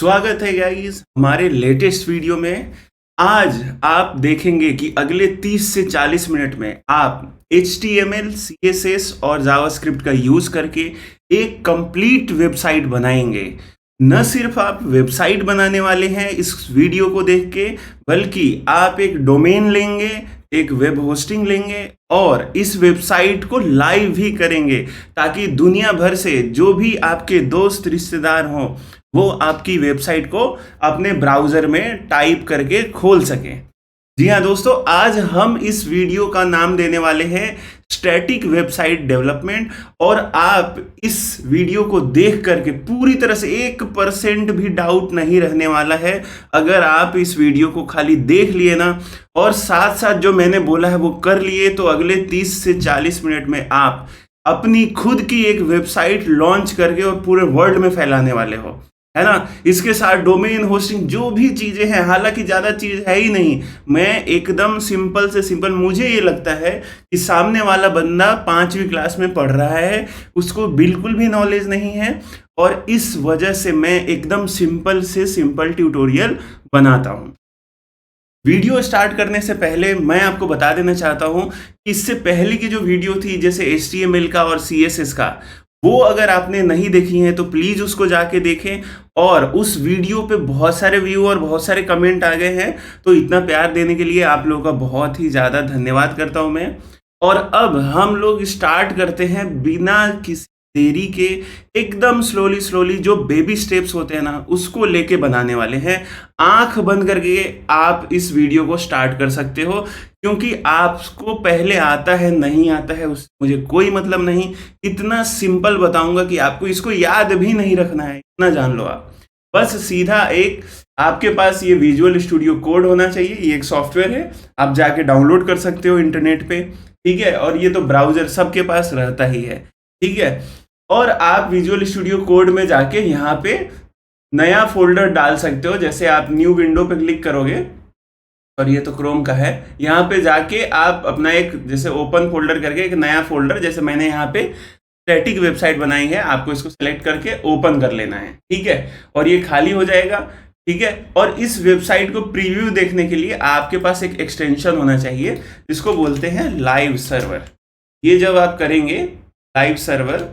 स्वागत है गाइस हमारे लेटेस्ट वीडियो में। आज आप देखेंगे कि अगले 30 से 40 मिनट में आप HTML, CSS और जावास्क्रिप्ट का यूज करके एक कंप्लीट वेबसाइट बनाएंगे। न सिर्फ आप वेबसाइट बनाने वाले हैं इस वीडियो को देख के, बल्कि आप एक डोमेन लेंगे, एक वेब होस्टिंग लेंगे और इस वेबसाइट को लाइव भी करेंगे ताकि दुनिया भर से जो भी आपके दोस्त रिश्तेदार हों वो आपकी वेबसाइट को अपने ब्राउजर में टाइप करके खोल सकें। जी हाँ दोस्तों, आज हम इस वीडियो का नाम देने वाले हैं स्टैटिक वेबसाइट डेवलपमेंट। और आप इस वीडियो को देख करके पूरी तरह से 1% भी डाउट नहीं रहने वाला है। अगर आप इस वीडियो को खाली देख लिए ना और साथ साथ जो मैंने बोला है वो कर लिए, तो अगले 30 से 40 मिनट में आप अपनी खुद की एक वेबसाइट लॉन्च करके और पूरे वर्ल्ड में फैलाने वाले हो, है ना। इसके साथ डोमेन होस्टिंग जो भी चीजें हैं, हालांकि ज्यादा चीज है ही नहीं, मैं एकदम सिंपल से सिंपल, मुझे ये लगता है कि सामने वाला बंदा 5वीं क्लास में पढ़ रहा है, उसको बिल्कुल भी नॉलेज नहीं है, और इस वजह से मैं एकदम सिंपल से सिंपल ट्यूटोरियल बनाता हूं। वीडियो स्टार्ट करने से पहले मैं आपको बता देना चाहता हूं कि इससे पहले की जो वीडियो थी जैसे HTML का और CSS का, वो अगर आपने नहीं देखी है तो प्लीज उसको जाके देखें। और उस वीडियो पे बहुत सारे व्यू और बहुत सारे कमेंट आ गए हैं, तो इतना प्यार देने के लिए आप लोगों का बहुत ही ज़्यादा धन्यवाद करता हूं मैं। और अब हम लोग स्टार्ट करते हैं बिना किसी देरी के, एकदम स्लोली जो बेबी स्टेप्स होते हैं ना उसको लेके बनाने वाले हैं। आंख बंद करके आप इस वीडियो को स्टार्ट कर सकते हो, क्योंकि आपको पहले आता है नहीं आता है उस मुझे कोई मतलब नहीं। इतना सिंपल बताऊंगा कि आपको इसको याद भी नहीं रखना है, इतना जान लो आप। बस सीधा एक आपके पास ये विजुअल स्टूडियो कोड होना चाहिए। ये एक सॉफ्टवेयर है, आप जाके डाउनलोड कर सकते हो इंटरनेट पे, ठीक है। और ये तो ब्राउजर सबके पास रहता ही है, ठीक है। और आप विजुअल स्टूडियो कोड में जाके यहाँ पे नया फोल्डर डाल सकते हो। जैसे आप न्यू विंडो पे क्लिक करोगे, और ये तो क्रोम का है, यहाँ पे जाके आप अपना एक जैसे ओपन फोल्डर करके एक नया फोल्डर, जैसे मैंने यहाँ पे स्टैटिक वेबसाइट बनाई है, आपको इसको सेलेक्ट करके ओपन कर लेना है, ठीक है। और ये खाली हो जाएगा, ठीक है। और इस वेबसाइट को प्रीव्यू देखने के लिए आपके पास एक एक्सटेंशन होना चाहिए जिसको बोलते हैं लाइव सर्वर। ये जब आप करेंगे लाइव सर्वर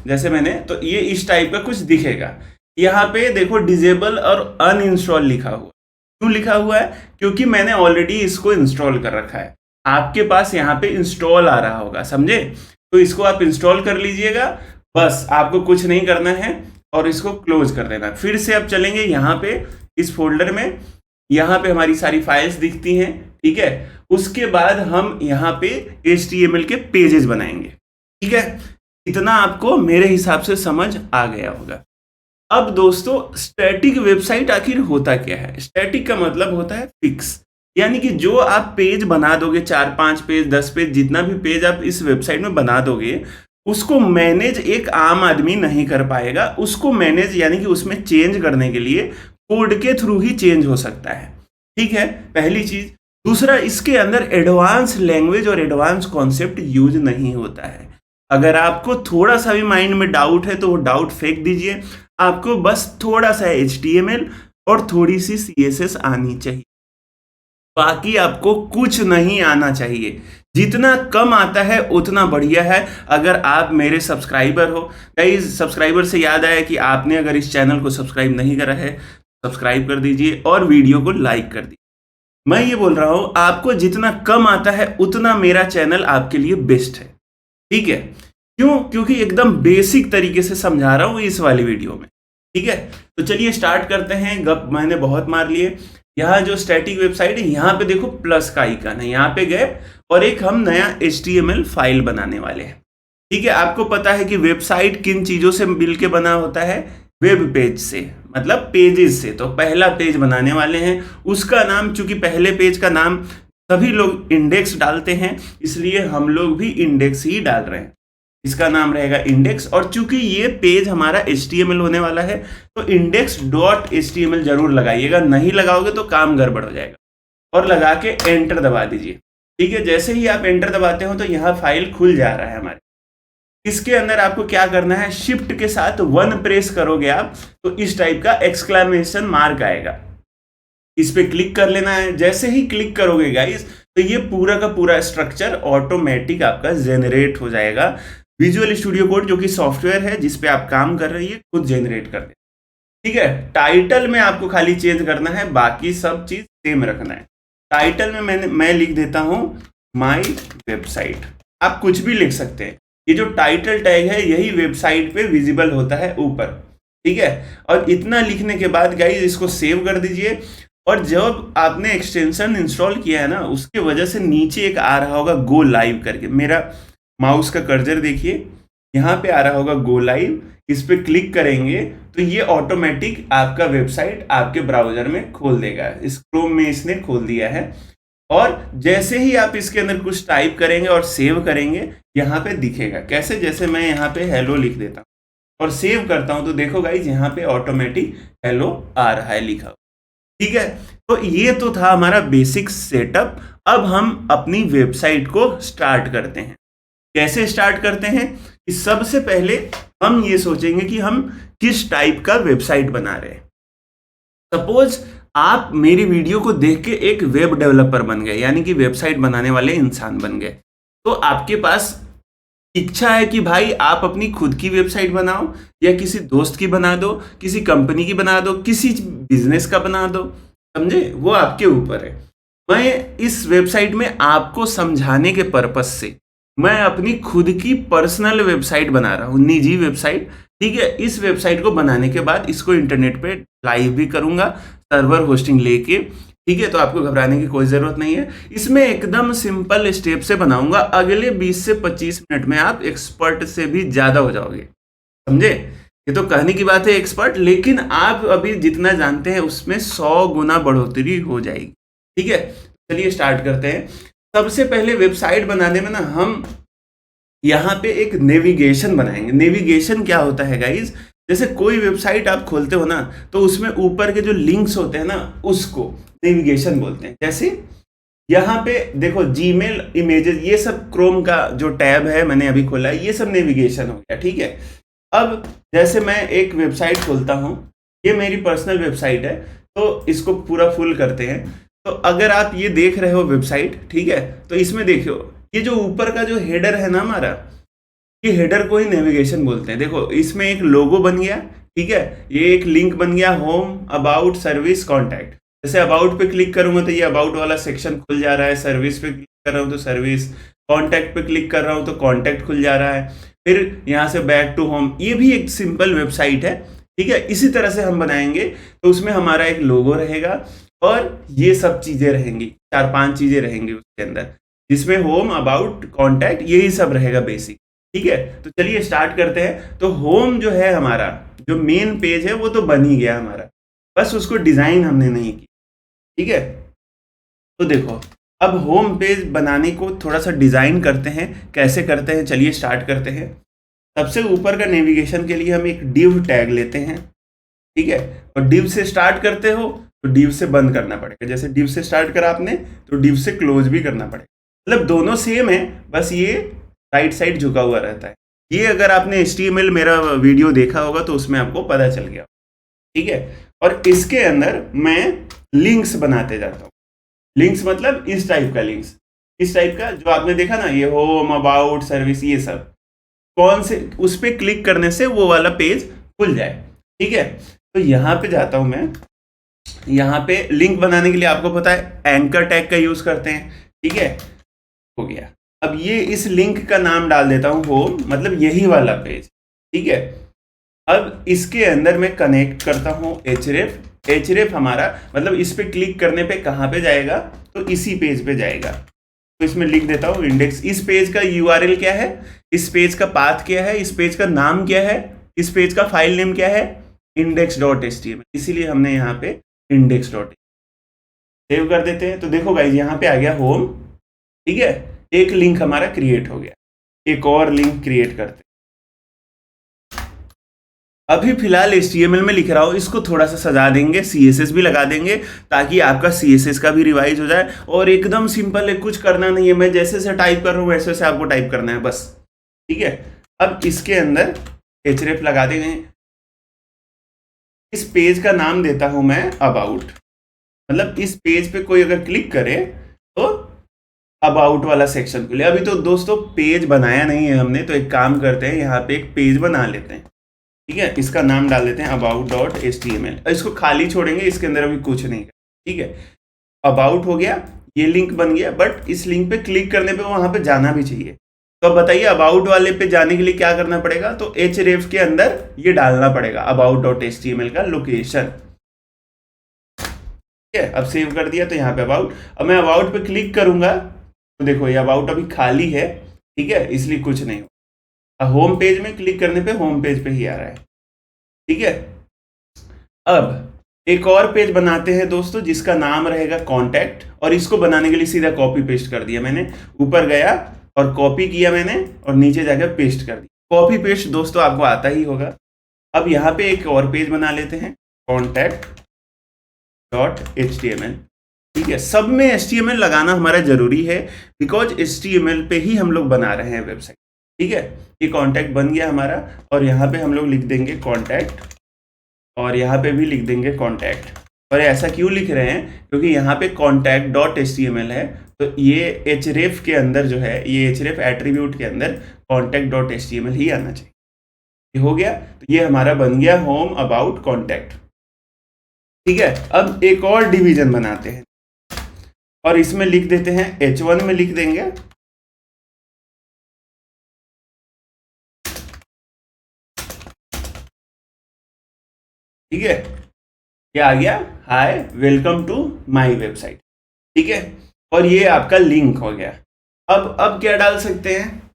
जैसे मैंने, तो ये इस टाइप का कुछ दिखेगा। यहाँ पे देखो डिजेबल और अनइंस्टॉल लिखा हुआ। क्यों लिखा हुआ है? क्योंकि मैंने ऑलरेडी इसको इंस्टॉल कर रखा है। आपके पास यहाँ पे इंस्टॉल आ रहा होगा, समझे? तो इसको आप इंस्टॉल कर लीजिएगा, बस आपको कुछ नहीं करना है और इसको क्लोज कर देना। फिर से आप चलेंगे यहाँ पे इस फोल्डर में, यहाँ पे हमारी सारी फाइल्स दिखती हैं, ठीक है। उसके बाद हम यहाँ पे HTML के पेजेस बनाएंगे, ठीक है। इतना आपको मेरे हिसाब से समझ आ गया होगा। अब दोस्तों, स्टैटिक वेबसाइट आखिर होता क्या है? स्टैटिक का मतलब होता है फिक्स, यानी कि जो आप पेज बना दोगे, 4-5 पेज, 10 पेज, जितना भी पेज आप इस वेबसाइट में बना दोगे, उसको मैनेज एक आम आदमी नहीं कर पाएगा। उसको मैनेज यानी कि उसमें चेंज करने के लिए कोड के थ्रू ही चेंज हो सकता है, ठीक है, पहली चीज। दूसरा, इसके अंदर एडवांस लैंग्वेज और एडवांस कॉन्सेप्ट यूज नहीं होता है। अगर आपको थोड़ा सा भी माइंड में डाउट है तो वो डाउट फेंक दीजिए। आपको बस थोड़ा सा HTML और थोड़ी सी CSS आनी चाहिए, बाकी आपको कुछ नहीं आना चाहिए। जितना कम आता है उतना बढ़िया है। अगर आप मेरे सब्सक्राइबर हो, गाइस सब्सक्राइबर से याद आया कि आपने अगर इस चैनल को सब्सक्राइब नहीं करा है, सब्सक्राइब कर दीजिए और वीडियो को लाइक कर दीजिए। मैं ये बोल रहा हूँ, आपको जितना कम आता है उतना मेरा चैनल आपके लिए बेस्ट है, ठीक है। क्यों? क्योंकि एकदम बेसिक तरीके से समझा रहा हूं इस वाली वीडियो में, ठीक है। तो चलिए स्टार्ट करते हैं, गप मैंने बहुत मार लिए। यहाँ जो स्टैटिक वेबसाइट है, यहाँ पे देखो प्लस का आइकन है, यहाँ पे गए और एक हम नया HTML फाइल बनाने वाले हैं, ठीक है। आपको पता है कि वेबसाइट किन चीजों से मिलके बना होता है? वेब पेज से, मतलब पेजेस से। तो पहला पेज बनाने वाले हैं, उसका नाम, चूंकि पहले पेज का नाम सभी लोग इंडेक्स डालते हैं, इसलिए हम लोग भी इंडेक्स ही डाल रहे हैं। इसका नाम रहेगा इंडेक्स। और चूंकि ये पेज हमारा HTML होने वाला है, तो index.html जरूर लगाइएगा, नहीं लगाओगे तो काम गड़बड़ हो जाएगा। और लगा के एंटर दबा दीजिए, ठीक है। जैसे ही आप एंटर दबाते हो तो यहाँ फाइल खुल जा रहा है हमारे, इसके अंदर आपको क्या करना है, शिफ्ट के साथ 1 प्रेस करोगे आप तो इस टाइप का एक्सक्लेमेशन मार्क आएगा, इस पे क्लिक कर लेना है। जैसे ही क्लिक करोगे गाइस तो ये पूरा का पूरा स्ट्रक्चर ऑटोमेटिक आपका जेनरेट हो जाएगा। विजुअल स्टूडियो कोड जो कि सॉफ्टवेयर है जिस पे आप काम कर रही है खुद जेनरेट कर दे। ठीक है, टाइटल में आपको खाली चेंज करना है, बाकी सब चीज सेम रखना है। टाइटल में मैं लिख देता हूं माय वेबसाइट, आप कुछ भी लिख सकते हैं। ये जो टाइटल टैग है यही वेबसाइट पे विजिबल होता है ऊपर। ठीक है, और इतना लिखने के बाद गाइस इसको सेव कर दीजिए। और जब आपने एक्सटेंशन इंस्टॉल किया है ना उसके वजह से नीचे एक आ रहा होगा गो लाइव करके, मेरा माउस का कर्सर देखिए यहाँ पे आ रहा होगा गो लाइव, इस पे क्लिक करेंगे तो ये ऑटोमेटिक आपका वेबसाइट आपके ब्राउजर में खोल देगा। इस क्रोम में इसने खोल दिया है। और जैसे ही आप इसके अंदर कुछ टाइप करेंगे और सेव करेंगे यहाँ पे दिखेगा कैसे, जैसे मैं यहाँ पे हेलो लिख देता हूँ और सेव करता हूँ तो देखो गाइज यहाँ पे ऑटोमेटिक हेलो आ रहा है लिखा। ठीक है, तो ये तो था हमारा बेसिक सेटअप। अब हम अपनी वेबसाइट को स्टार्ट करते हैं। कैसे स्टार्ट करते हैं कि सबसे पहले हम ये सोचेंगे कि हम किस टाइप का वेबसाइट बना रहे हैं। सपोज आप मेरी वीडियो को देख के एक वेब डेवलपर बन गए, यानी कि वेबसाइट बनाने वाले इंसान बन गए, तो आपके पास इच्छा है कि भाई आप अपनी खुद की वेबसाइट बनाओ या किसी दोस्त की बना दो, किसी कंपनी की बना दो, किसी बिजनेस का बना दो, समझे, वो आपके ऊपर है। मैं इस वेबसाइट में आपको समझाने के पर्पस से मैं अपनी खुद की पर्सनल वेबसाइट बना रहा हूँ, निजी वेबसाइट। ठीक है, इस वेबसाइट को बनाने के बाद इसको इंटरनेट पे लाइव भी करूंगा सर्वर होस्टिंग लेके। ठीक है, तो आपको घबराने की कोई जरूरत नहीं है। इसमें एकदम सिंपल स्टेप से बनाऊंगा, अगले 20 से 25 मिनट में आप एक्सपर्ट से भी ज्यादा हो जाओगे, समझे। ये तो कहने की बात है एक्सपर्ट, लेकिन आप अभी जितना जानते हैं उसमें 100 गुना बढ़ोतरी हो जाएगी। ठीक है, चलिए स्टार्ट करते हैं। सबसे पहले वेबसाइट बनाने में ना हम यहाँ पे एक नेविगेशन बनाएंगे। नेविगेशन क्या होता है गाइज, जैसे कोई वेबसाइट आप खोलते हो ना तो उसमें ऊपर के जो लिंक्स होते हैं ना उसको नेविगेशन बोलते हैं। जैसे यहाँ पे देखो जीमेल, इमेजेस, ये सब क्रोम का जो टैब है मैंने अभी खोला है, ये सब नेविगेशन हो गया। ठीक है, अब जैसे मैं एक वेबसाइट खोलता हूँ, ये मेरी पर्सनल वेबसाइट है, तो इसको पूरा फुल करते हैं। तो अगर आप ये देख रहे हो वेबसाइट, ठीक है, तो इसमें देखो ये जो ऊपर का जो हेडर है ना हमारा, ये हेडर को ही नेविगेशन बोलते हैं। देखो इसमें एक लोगो बन गया, ठीक है, ये एक लिंक बन गया, होम, अबाउट, सर्विस, कॉन्टैक्ट। जैसे अबाउट पे क्लिक करूंगा तो ये अबाउट वाला सेक्शन खुल जा रहा है, सर्विस पे क्लिक कर रहा हूँ तो सर्विस, कॉन्टैक्ट पे क्लिक कर रहा हूँ तो कॉन्टैक्ट खुल जा रहा है, फिर यहाँ से बैक टू होम। ये भी एक सिंपल वेबसाइट है। ठीक है, इसी तरह से हम बनाएंगे तो उसमें हमारा एक लोगो रहेगा और ये सब चीजें रहेंगी, 4-5 चीजें रहेंगी उसके अंदर, जिसमें होम, अबाउट, कॉन्टैक्ट, यही सब रहेगा बेसिक। ठीक है, तो चलिए स्टार्ट करते हैं। तो होम जो है हमारा, जो मेन पेज है वो तो बन ही गया हमारा, बस उसको डिजाइन हमने नहीं की। ठीक है, तो देखो अब होम पेज बनाने को थोड़ा सा डिजाइन करते हैं। कैसे करते हैं, चलिए स्टार्ट करते हैं। सबसे ऊपर का नेविगेशन के लिए हम एक डिव टैग लेते हैं। ठीक है, और डिव से स्टार्ट करते हो तो डिव से बंद करना पड़ेगा। जैसे डिव से स्टार्ट करा आपने तो डिव से क्लोज भी करना पड़ेगा। मतलब दोनों सेम है, बस ये राइट साइड झुका हुआ रहता है। ये अगर आपने HTML मेरा वीडियो देखा होगा तो उसमें आपको पता चल गया। ठीक है, और इसके अंदर मैं लिंक्स बनाते जाता हूँ। लिंक्स मतलब इस टाइप का लिंक्स, इस टाइप का जो आपने देखा ना, ये होम, अबाउट, सर्विस, ये सब कौन से उस पर क्लिक करने से वो वाला पेज खुल जाए। ठीक है, तो यहाँ पे जाता हूँ मैं। यहाँ पे लिंक बनाने के लिए आपको पता है एंकर टैग का यूज करते हैं। ठीक है, हो गया। अब ये इस लिंक का नाम डाल देता हूँ होम, मतलब यही वाला पेज। ठीक है, अब इसके अंदर मैं कनेक्ट करता हूँ href। href हमारा मतलब इस पे क्लिक करने पे कहाँ पे जाएगा, तो इसी पेज पे जाएगा। तो इसमें लिख देता हूँ इंडेक्स। इस पेज का URL क्या है, इस पेज का पाथ क्या है, इस पेज का नाम क्या है, इस पेज का फाइल नेम क्या है, index.html, इसीलिए हमने यहाँ पे index.html सेव कर देते हैं। तो देखो गाइज यहाँ पे आ गया होम। ठीक है, एक लिंक हमारा क्रिएट हो गया। एक और लिंक क्रिएट करते हैं। अभी फिलहाल HTML में लिख रहा हूँ, इसको थोड़ा सा सजा देंगे, CSS भी लगा देंगे ताकि आपका CSS का भी रिवाइज हो जाए। और एकदम सिंपल है, कुछ करना नहीं है, मैं जैसे से टाइप कर रहा हूँ वैसे से आपको टाइप करना है बस। ठीक है, अब इसके अंदर href लगा देंगे। इस पेज का नाम देता हूं मैं अबाउट, मतलब इस पेज पे कोई अगर क्लिक करे तो अबाउट वाला सेक्शन खुले। अभी तो दोस्तों पेज बनाया नहीं है हमने, तो एक काम करते हैं, यहाँ पे एक पेज बना लेते हैं, ठीक है। इसका नाम डाल देते हैं about.html। इसको खाली छोड़ेंगे, इसके अंदर अभी कुछ नहीं है, ठीक है। अबाउट हो गया, ये लिंक बन गया, बट इस लिंक पे क्लिक करने पे वहां पे जाना भी चाहिए। तो अब बताइए अबाउट वाले पे जाने के लिए क्या करना पड़ेगा, तो href के अंदर ये डालना पड़ेगा about.html का लोकेशन, ठीक है। अब सेव कर दिया, तो यहाँ पे अबाउट, अब मैं अबाउट पे क्लिक करूंगा तो देखो ये अबाउट अभी खाली है, ठीक है, इसलिए कुछ नहीं होगा। होम पेज में क्लिक करने पे होम पेज पे ही आ रहा है, ठीक है। अब एक और पेज बनाते हैं दोस्तों जिसका नाम रहेगा कॉन्टैक्ट, और इसको बनाने के लिए सीधा कॉपी पेस्ट कर दिया मैंने। ऊपर गया और कॉपी किया मैंने और नीचे जाकर पेस्ट कर दिया। कॉपी पेस्ट दोस्तों आपको आता ही होगा। अब यहाँ पे एक और पेज बना लेते हैं contact.html, ठीक है। सब में HTML लगाना हमारा जरूरी है, बिकॉज HTML पे ही हम लोग बना रहे हैं वेबसाइट, ठीक है। ये कॉन्टैक्ट बन गया हमारा, और यहाँ पे हम लोग लिख देंगे कॉन्टैक्ट, और यहाँ पे भी लिख देंगे कॉन्टैक्ट। और ऐसा क्यों लिख रहे हैं, क्योंकि यहाँ पे contact.html है, तो ये href के अंदर जो है, ये href एट्रीब्यूट के अंदर contact.html ही आना चाहिए। ये हो गया, तो ये हमारा बन गया होम अबाउट कॉन्टैक्ट, ठीक है। अब एक और डिवीजन बनाते हैं और इसमें लिख देते हैं h1 में लिख देंगे ठीक है, क्या आ गया, hi welcome to my website, ठीक है। और ये आपका लिंक हो गया। अब क्या डाल सकते हैं,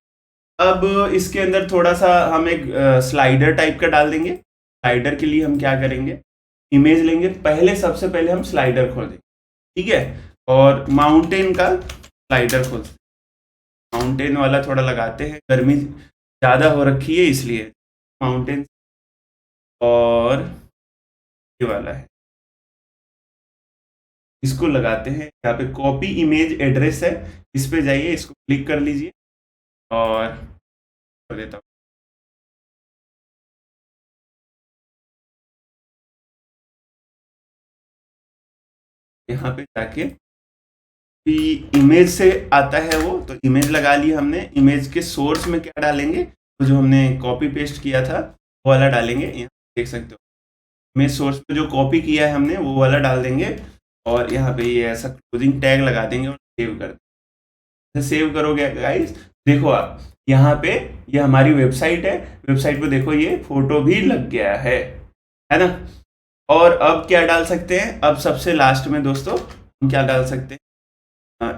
अब इसके अंदर थोड़ा सा हम एक स्लाइडर टाइप का डाल देंगे। स्लाइडर के लिए हम क्या करेंगे, इमेज लेंगे, पहले सबसे पहले हम स्लाइडर खोल देंगे, ठीक है। और माउंटेन का स्लाइडर खोलते हैं, माउंटेन वाला थोड़ा लगाते हैं, गर्मी ज़्यादा हो रखी है इसलिए माउंटेन, और ये वाला है, इसको लगाते हैं। यहाँ पे कॉपी इमेज एड्रेस है, इस पे जाइए, इसको क्लिक कर लीजिए और कर देता हूँ। यहाँ पे जाके इमेज से आता है वो, तो इमेज लगा ली हमने। इमेज के सोर्स में क्या डालेंगे, तो जो हमने कॉपी पेस्ट किया था वो वाला डालेंगे। यहाँ देख सकते हो इमेज सोर्स पे जो कॉपी किया है हमने वो वाला डाल देंगे, और यहाँ पे ये ऐसा क्लोजिंग टैग लगा देंगे और सेव कर देंगे। सेव करोगे गाइस, देखो आप यहाँ पे ये हमारी वेबसाइट है, वेबसाइट पे देखो ये फोटो भी लग गया है ना। और अब क्या डाल सकते हैं, अब सबसे लास्ट में दोस्तों हम क्या डाल सकते हैं,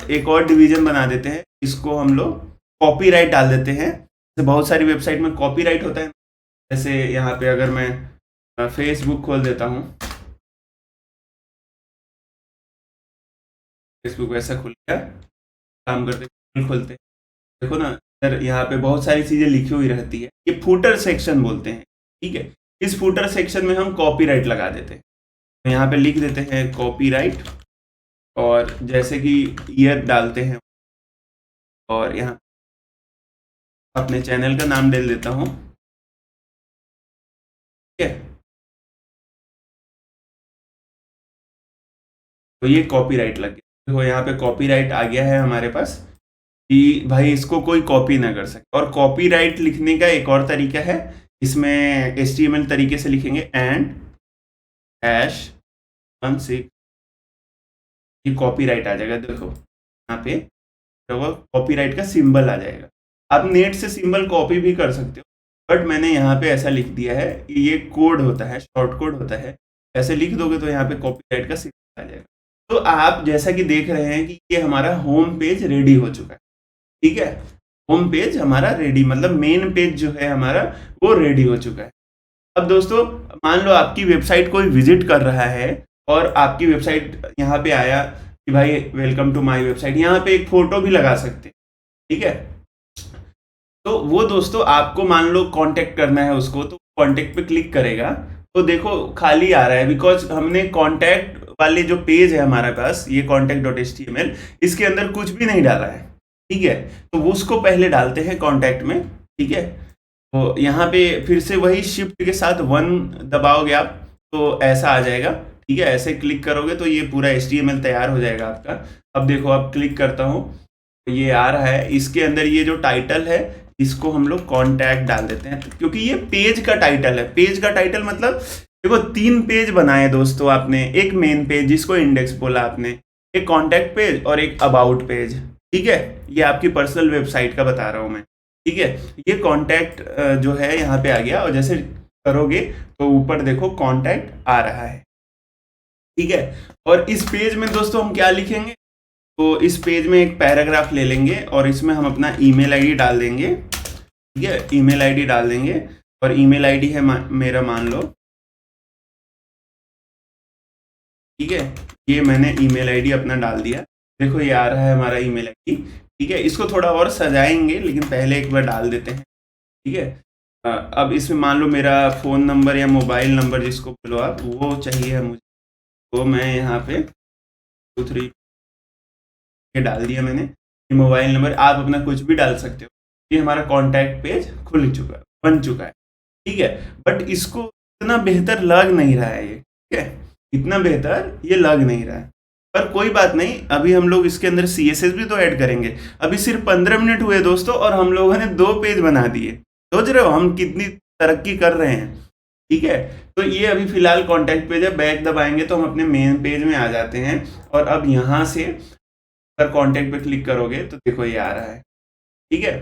एक और डिवीजन बना देते हैं, इसको हम लोग कॉपीराइट डाल देते हैं। जैसे बहुत सारी वेबसाइट में कॉपीराइट होता है, जैसे यहाँ पे अगर मैं फेसबुक खोल देता हूँ, फेसबुक वैसा खुल गया, काम करते खोलते हैं, देखो ना सर यहाँ पे बहुत सारी चीज़ें लिखी हुई रहती है, ये फूटर सेक्शन बोलते हैं, ठीक है। इस फूटर सेक्शन में हम कॉपीराइट लगा देते हैं, तो यहाँ पे लिख देते हैं कॉपीराइट, और जैसे कि ईयर डालते हैं, और यहाँ अपने चैनल का नाम डाल देता हूँ, ठीक है। तो ये कॉपीराइट लग गया, देखो यहाँ पे कॉपीराइट आ गया है हमारे पास, कि भाई इसको कोई कॉपी ना कर सके। और कॉपीराइट लिखने का एक और तरीका है, इसमें HTML तरीके से लिखेंगे एंड #16, ये कॉपीराइट आ जाएगा। देखो यहाँ पे कॉपीराइट का सिंबल आ जाएगा। आप नेट से सिंबल कॉपी भी कर सकते हो, बट मैंने यहाँ पे ऐसा लिख दिया है कि ये कोड होता है, शॉर्ट कोड होता है, ऐसे लिख दोगे तो यहाँ पे कॉपीराइट का सिंबल आ जाएगा। तो आप जैसा कि देख रहे हैं कि ये हमारा होम पेज रेडी हो चुका है, ठीक है। होम पेज हमारा रेडी, मतलब मेन पेज जो है हमारा वो रेडी हो चुका है। अब दोस्तों मान लो आपकी वेबसाइट कोई विजिट कर रहा है, और आपकी वेबसाइट यहाँ पे आया कि भाई वेलकम टू माय वेबसाइट, यहाँ पे एक फोटो भी लगा सकते हैं, ठीक है। तो वो दोस्तों आपको मान लो कांटेक्ट करना है उसको, तो कांटेक्ट पे क्लिक करेगा तो देखो खाली आ रहा है, बिकॉज हमने कांटेक्ट वाले जो पेज है हमारे पास, ये contact.html, इसके अंदर कुछ भी नहीं डाला है, ठीक है। तो वो उसको पहले डालते हैं कांटेक्ट में, ठीक है। तो यहाँ पे फिर से वही शिफ्ट के साथ 1 दबाओगे आप तो ऐसा आ जाएगा। ठीक है, ऐसे क्लिक करोगे तो ये पूरा HTML तैयार हो जाएगा आपका। अब देखो, अब क्लिक करता हूँ तो ये आ रहा है। इसके अंदर ये जो टाइटल है इसको हम लोग कॉन्टैक्ट डाल देते हैं, क्योंकि ये पेज का टाइटल है। पेज का टाइटल मतलब देखो 3 पेज बनाए दोस्तों आपने, एक मेन पेज जिसको इंडेक्स बोला आपने, एक कॉन्टैक्ट पेज और एक अबाउट पेज। ठीक है, ये आपकी पर्सनल वेबसाइट का बता रहा हूँ मैं। ठीक है, ये कॉन्टैक्ट जो है यहाँ पे आ गया, और जैसे करोगे तो ऊपर देखो कॉन्टैक्ट आ रहा है। ठीक है, और इस पेज में दोस्तों हम क्या लिखेंगे, तो इस पेज में एक पैराग्राफ ले लेंगे और इसमें हम अपना ईमेल आईडी डाल देंगे। ठीक है, ईमेल आईडी डाल देंगे, और ईमेल आईडी है मेरा, मान लो। ठीक है, ये मैंने ईमेल आईडी अपना डाल दिया। देखो ये आ रहा है हमारा ईमेल आईडी। ठीक है, इसको थोड़ा और सजाएंगे, लेकिन पहले एक बार डाल देते हैं। ठीक है, अब इसमें मान लो मेरा फ़ोन नंबर या मोबाइल नंबर जिसको बोलो आप, वो चाहिए मुझे, तो मैं यहाँ पे 23 ये डाल दिया मैंने। ये मोबाइल नंबर आप अपना कुछ भी डाल सकते हो। ये हमारा कॉन्टैक्ट पेज खुल चुका है, बन चुका है। ठीक है, बट इसको इतना बेहतर लग नहीं रहा है ये। ठीक है, इतना बेहतर ये लग नहीं रहा है, पर कोई बात नहीं। अभी हम लोग इसके अंदर CSS भी तो ऐड करेंगे। अभी सिर्फ 15 मिनट हुए दोस्तों, और हम लोगों ने 2 पेज बना दिए। सोच रहे हो हम कितनी तरक्की कर रहे हैं। ठीक है, तो ये अभी फिलहाल कॉन्टैक्ट पेज है। बैक दबाएंगे तो हम अपने मेन पेज में आ जाते हैं, और अब यहाँ से अगर कॉन्टैक्ट पे क्लिक करोगे तो देखो ये आ रहा है। ठीक है,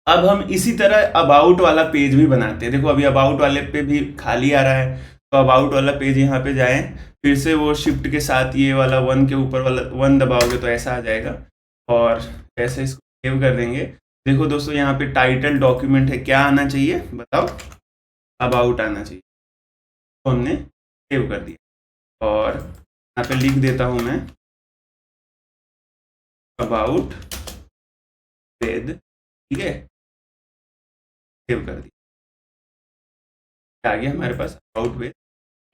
अब हम इसी तरह अबाउट वाला पेज भी बनाते हैं। देखो अभी अबाउट वाले पे भी खाली आ रहा है, तो अबाउट वाला पेज यहाँ पे जाएं, फिर से वो शिफ्ट के साथ ये वाला 1 के ऊपर वाला 1 दबाओगे तो ऐसा आ जाएगा, और ऐसे इसको सेव कर देंगे। देखो दोस्तों, यहाँ पे टाइटल डॉक्यूमेंट है, क्या आना चाहिए बताओ, अबाउट आना चाहिए, तो हमने सेव कर दिया। और यहाँ पे लिख देता हूँ मैं अबाउट पेज। ठीक है, सेव कर दिया, आ गया हमारे पास अबाउट पेज।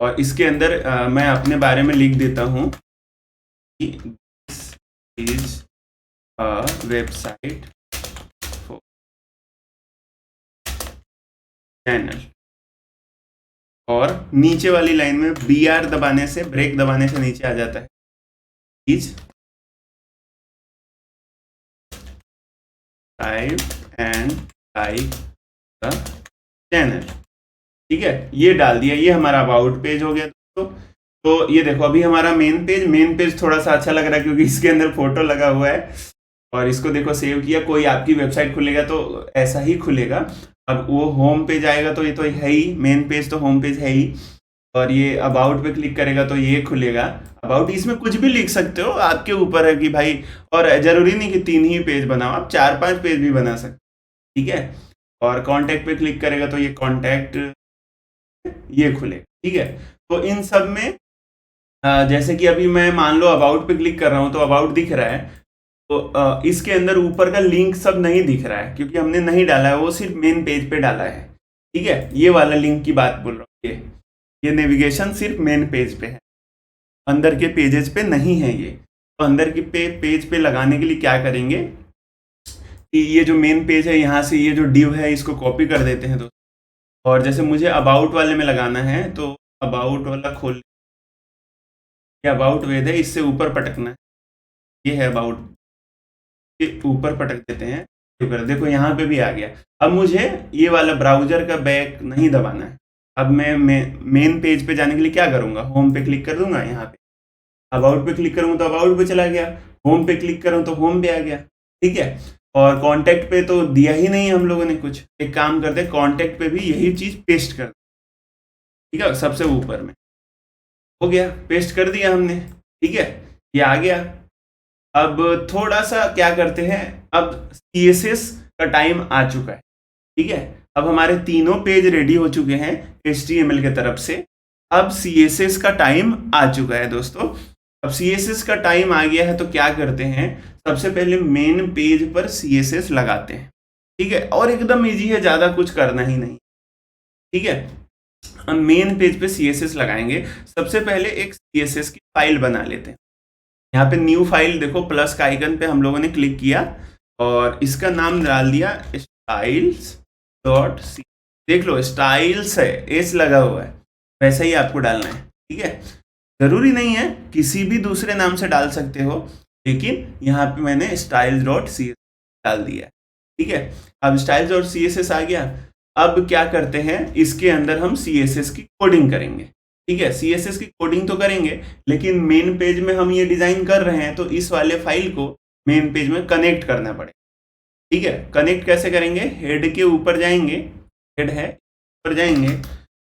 और इसके अंदर मैं अपने बारे में लिख देता हूँ कि this is a website for channel, और नीचे वाली लाइन में BR दबाने से, ब्रेक दबाने से नीचे आ जाता है is type and like the channel. ठीक है, ये डाल दिया, ये हमारा अबाउट पेज हो गया दोस्तों। तो ये देखो अभी हमारा मेन पेज थोड़ा सा अच्छा लग रहा है, क्योंकि इसके अंदर फोटो लगा हुआ है। और इसको देखो सेव किया, कोई आपकी वेबसाइट खुलेगा तो ऐसा ही खुलेगा। अब वो होम पेज आएगा तो ये तो है ही, मेन पेज तो होम पेज है ही, और ये अबाउट पे क्लिक करेगा तो ये खुलेगा अबाउट। इसमें कुछ भी लिख सकते हो, आपके ऊपर है कि भाई, और जरूरी नहीं कि 3 ही पेज बनाओ, आप 4-5 पेज भी बना सकते। ठीक है, और कॉन्टैक्ट पे क्लिक करेगा तो ये कॉन्टैक्ट ये खुलेगा। ठीक है, तो इन सब में जैसे कि अभी मैं मान लो अबाउट पे क्लिक कर रहा हूँ तो अबाउट दिख रहा है, तो इसके अंदर ऊपर का लिंक सब नहीं दिख रहा है, क्योंकि हमने नहीं डाला है, वो सिर्फ मेन पेज पे डाला है। ठीक है, ये वाला लिंक की बात बोल रहा हूँ, ये नेविगेशन सिर्फ मेन पेज पे है, अंदर के पेजेस पे नहीं है ये। तो अंदर के पेज पे लगाने के लिए क्या करेंगे कि ये जो मेन पेज है, यहाँ से ये जो डिव है इसको कॉपी कर देते हैं दोस्तों, और जैसे मुझे अबाउट वाले में लगाना है तो अबाउट वाला खोल, ये अबाउट वेद है, इससे ऊपर पटकना है, ये है अबाउट, ये ऊपर पटक देते हैं। देखो यहाँ पे भी आ गया। अब मुझे ये वाला ब्राउजर का बैक नहीं दबाना है। अब मैं मेन पेज पे जाने के लिए क्या करूँगा, होम पे क्लिक कर दूंगा, यहाँ पे अबाउट पे क्लिक करूँगा तो अबाउट पे चला गया, होम पे क्लिक करूँ तो होम पे आ गया। ठीक है, और कॉन्टैक्ट पे तो दिया ही नहीं हम लोगों ने कुछ। एक काम करते हैं, कॉन्टैक्ट पे भी यही चीज़ पेस्ट कर, ठीक है, सबसे ऊपर में हो गया, पेस्ट कर दिया हमने। ठीक है, ये आ गया। अब थोड़ा सा क्या करते हैं, अब CSS का टाइम आ चुका है। ठीक है, अब हमारे तीनों पेज रेडी हो चुके हैं HTML के तरफ से। अब CSS का टाइम आ चुका है दोस्तों। अब CSS का टाइम आ गया है तो क्या करते हैं, सबसे पहले मेन पेज पर CSS लगाते हैं। ठीक है, और एकदम इजी है, ज़्यादा कुछ करना ही नहीं। ठीक है, हम मेन पेज पे CSS लगाएंगे। सबसे पहले एक CSS की फाइल बना लेते हैं। यहाँ पे न्यू फाइल देखो, प्लस का आइकन पे हम लोगों ने क्लिक किया और इसका नाम डाल दिया स्टाइल्स डॉट सी, देख लो स्टाइल्स है, एस लगा हुआ है, वैसा ही आपको डालना है। ठीक है, जरूरी नहीं है किसी भी दूसरे नाम से डाल सकते हो, लेकिन यहाँ पे मैंने स्टाइल्स डॉट सी डाल दिया है। ठीक है, अब styles dot C S S आ गया। अब क्या करते हैं, इसके अंदर हम सी एस एस की कोडिंग करेंगे। ठीक है, सी एस एस की कोडिंग तो करेंगे, लेकिन मेन पेज में हम ये डिजाइन कर रहे हैं तो इस वाले फाइल को मेन पेज में कनेक्ट करना पड़ेगा। ठीक है, कनेक्ट कैसे करेंगे, हेड के ऊपर जाएंगे, हेड है ऊपर जाएंगे